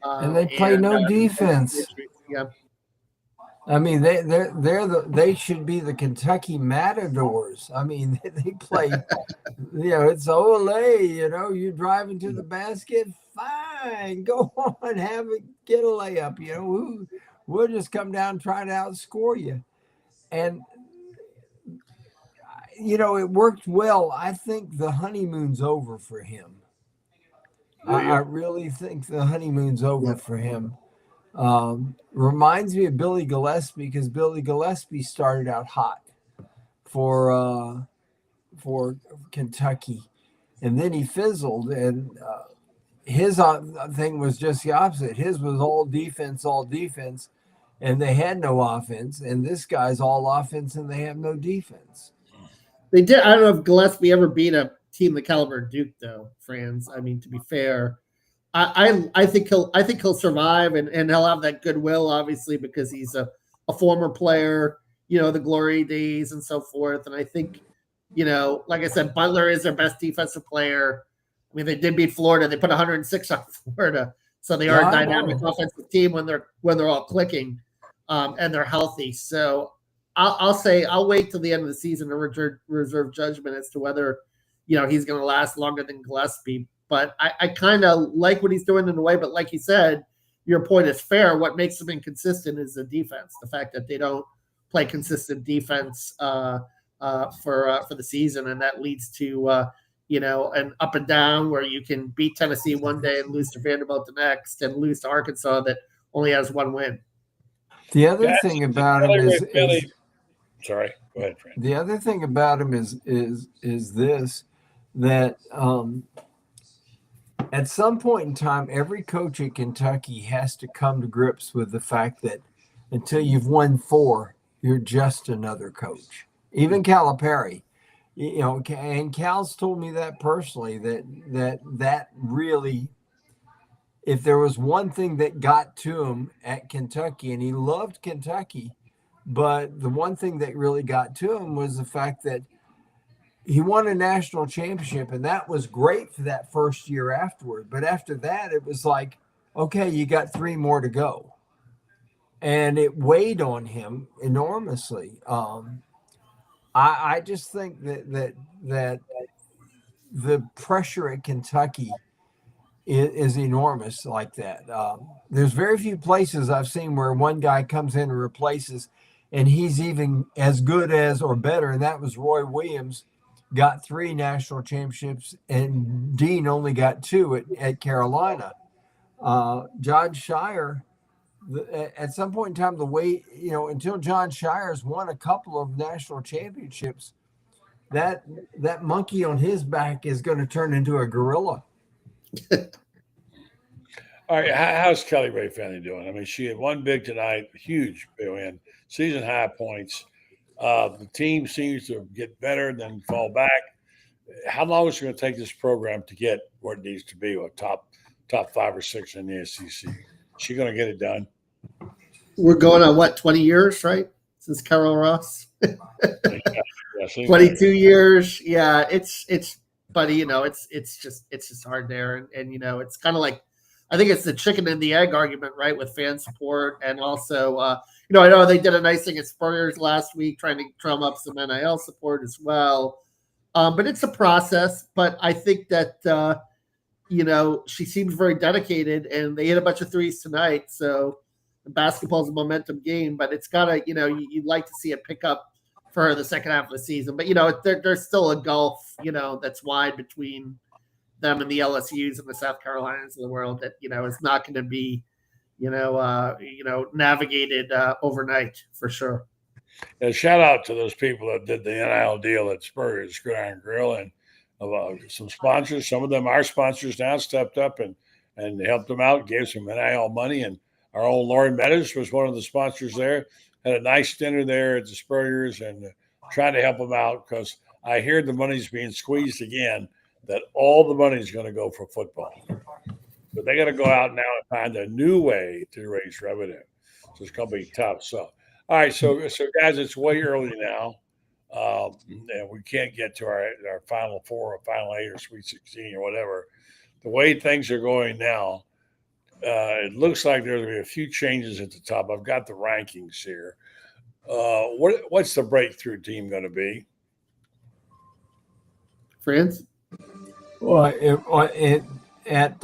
And they play no defense. Yeah. I mean, they should be the Kentucky Matadors. I mean, they play, it's ole, you're driving to the basket, fine, go on, get a layup, we'll just come down and try to outscore you. And, it worked well. I think the honeymoon's over for him. I really think the honeymoon's over for him. Reminds me of Billy Gillispie, because Billy Gillispie started out hot for Kentucky, and then he fizzled, and his thing was just the opposite. His was all defense, and they had no offense, and this guy's all offense and they have no defense. They did. I don't know if Gillespie ever beat a team the caliber of Duke, though, Franz. I mean, to be fair, I think he'll survive, and he'll have that goodwill, obviously, because he's a former player, the glory days and so forth. And I think, like I said, Butler is their best defensive player. I mean, they did beat Florida. They put 106 on Florida, so they are a dynamic offensive team when they're all clicking, and they're healthy. So I'll wait till the end of the season to reserve judgment as to whether, he's going to last longer than Gillespie. But I kind of like what he's doing in a way. But like you said, your point is fair. What makes them inconsistent is the defense. The fact that they don't play consistent defense for the season, and that leads to an up and down where you can beat Tennessee one day and lose to Vanderbilt the next, and lose to Arkansas that only has one win. The other thing about him is sorry, go ahead, Fran. The other thing about him is this, that at some point in time, every coach at Kentucky has to come to grips with the fact that until you've won 4, you're just another coach. Even Calipari, and Cal's told me that personally, that really, if there was one thing that got to him at Kentucky, and he loved Kentucky, but the one thing that really got to him was the fact that he won a national championship, and that was great for that first year afterward. But after that, it was like, okay, you got 3 more to go. And it weighed on him enormously. I just think that the pressure at Kentucky is enormous like that. There's very few places I've seen where one guy comes in and replaces, and he's even as good as or better, and that was Roy Williams. Got 3 national championships, and Dean only got 2 at Carolina. John Shire, at some point in time, the way, until John Shire's won a couple of national championships, that monkey on his back is going to turn into a gorilla. All right, how's Kelly Ray Fanning doing? I mean, she had one big tonight, huge win, season high points. The team seems to get better, then fall back. How long is it going to take this program to get where it needs to be, or top 5 or 6 in the SEC? Is she going to get it done? We're going on 20 years, right? Since Carol Ross. 22 years. Yeah, it's buddy, it's just hard there, and it's kind of like, I think it's the chicken and the egg argument, right, with fan support, and also I know they did a nice thing at Spurs last week, trying to drum up some NIL support as well. But it's a process. But I think that she seems very dedicated, and they hit a bunch of threes tonight. So basketball's a momentum game, but it's gotta, you'd like to see it pick up for her the second half of the season. But there's still a gulf, that's wide between them and the LSUs and the South Carolinas of the world that is not going to be navigated overnight for sure. And shout out to those people that did the NIL deal at Spurs Gridiron Grill, and some sponsors. Some of them are sponsors now, stepped up and helped them out, gave some NIL money. And our own Loren Meadows was one of the sponsors there. Had a nice dinner there at the Spurriers and trying to help them out because I hear the money's being squeezed again, that all the money is going to go for football. But they got to go out now and find a new way to raise revenue. So it's going to be tough. So, all right. So guys, it's way early now. And we can't get to our Final Four or Final Eight or Sweet 16 or whatever. The way things are going now, it looks like there's going to be a few changes at the top. I've got the rankings here. What's the breakthrough team going to be? France? Well, at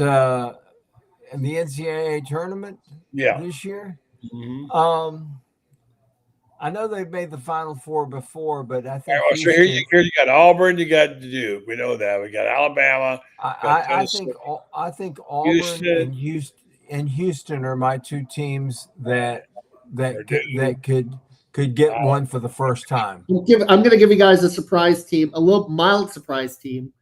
in the NCAA tournament this year. Mm-hmm. I know they've made the Final Four before, but I think so here you got Auburn, you got Duke. We know that. We got Alabama. I think Auburn and Houston are my two teams that could get one for the first time. I'm going to give you guys a surprise team, a little mild surprise team,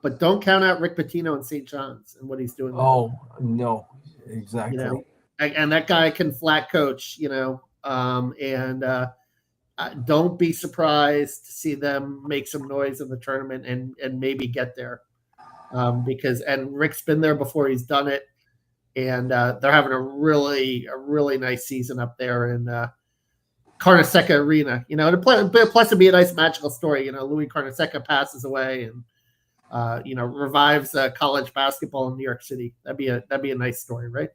but don't count out Rick Pitino and St. John's and what he's doing. Oh no, exactly. You know, and that guy can flat coach. You know. Don't be surprised to see them make some noise in the tournament and maybe get there, because Rick's been there before, he's done it, and they're having a really nice season up there in Carnesecca Arena. You know, plus it'd be a nice magical story. You know, Louis Carnesecca passes away and revives college basketball in New York City. That'd be a nice story, right?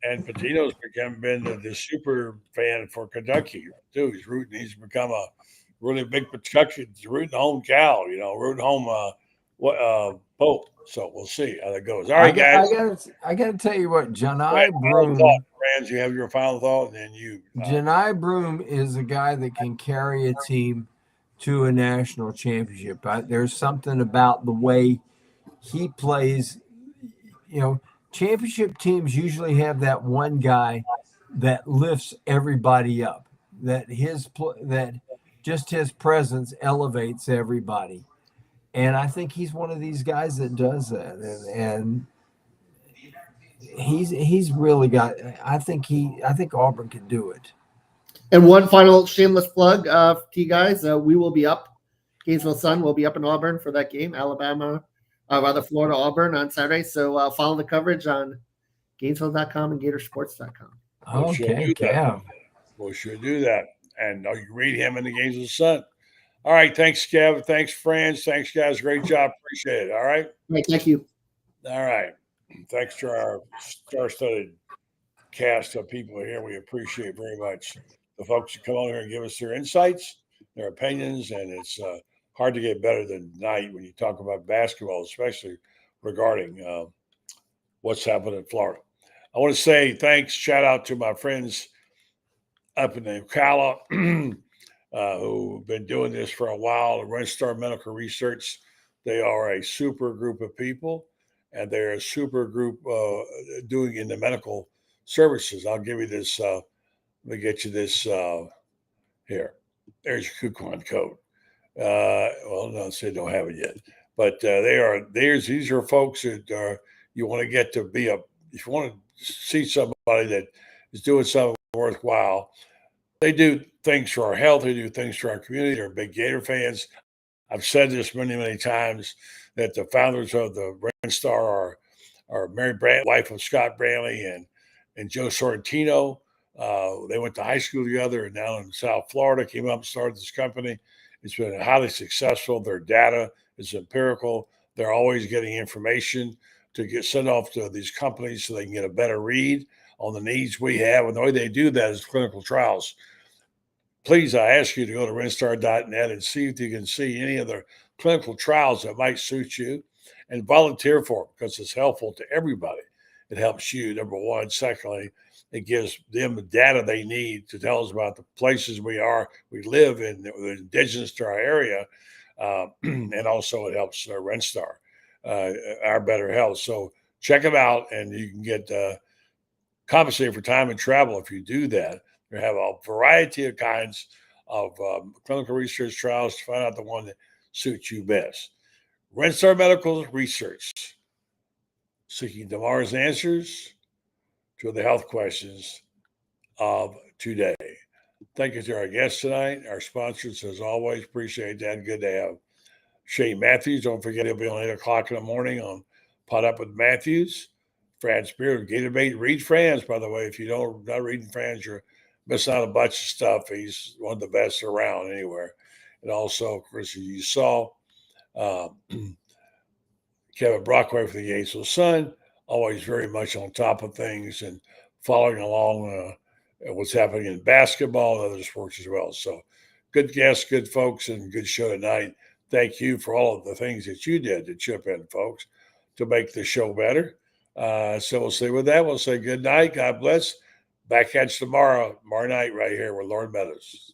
And Patino's been the super fan for Kentucky too. He's become a really big Kentucky. He's rooting home Cal, rooting home Pope. So we'll see how that goes. All right, guys. I got to tell you what, Janai Broom. Friends, you have your final thought, and then you. Janai Broom is a guy that can carry a team to a national championship. There's something about the way he plays, championship teams usually have that one guy that lifts everybody up. That just his presence elevates everybody, and I think he's one of these guys that does that. And he's really got. I think Auburn can do it. And one final shameless plug to you guys: we will be up. Gainesville Sun will be up in Auburn for that game. Florida Auburn on Saturday. So follow the coverage on Gainesville.com and Gatorsports.com. Okay, Cav. We'll sure do that. And you can read him in the Gainesville Sun. All right. Thanks, Kev. Thanks, friends. Thanks, guys. Great job. Appreciate it. All right. Thank you. All right. Thanks to our star-studded cast of people here. We appreciate very much the folks who come on here and give us their insights, their opinions, and it's hard to get better than tonight when you talk about basketball, especially regarding what's happening in Florida. I want to say thanks, shout out to my friends up in Ocala who've been doing this for a while, the Red Star Medical Research. They are a super group of people, and they're a super group doing in the medical services. I'll give you this. Let me get you this here. There's your coupon code. No, they don't have it yet, but these are folks that you want to get to be if you want to see somebody that is doing something worthwhile. They do things for our health. They do things for our community. They're big Gator fans. I've said this many times that the founders of the Red Star are Mary Brandt, wife of Scott Brantley, and Joe Sorrentino. They went to high school together and down in South Florida, came up and started this company. It's been highly successful. Their data is empirical. They're always getting information to get sent off to these companies so they can get a better read on the needs we have. And the way they do that is clinical trials. Please, I ask you to go to renstar.net and see if you can see any of the clinical trials that might suit you and volunteer for it because it's helpful to everybody. It helps you, number one. Secondly, it gives them the data they need to tell us about the places we live in, that are indigenous to our area. And also it helps Renstar, our better health. So check them out and you can get compensated for time and travel if you do that. They have a variety of kinds of clinical research trials to find out the one that suits you best. Red Star Medical Research, seeking tomorrow's answers to the health questions of today. Thank you to our guests tonight, our sponsors, as always. Appreciate that. Good to have Shane Matthews. Don't forget, he'll be on 8 o'clock in the morning on Pot Up with Matthews. Fran Spear, Gator Bait. Read Fran's, by the way. If you don't not reading Fran's, you're missing out a bunch of stuff. He's one of the best around anywhere. And also, of course, you saw Kevin Brockway for the Gainesville Sun, always very much on top of things and following along what's happening in basketball and other sports as well. So good guests, good folks, and good show tonight. Thank you for all of the things that you did to chip in, folks, to make the show better. So we'll say with that, we'll say good night. God bless. Back at you tomorrow night right here with Loren Meadows.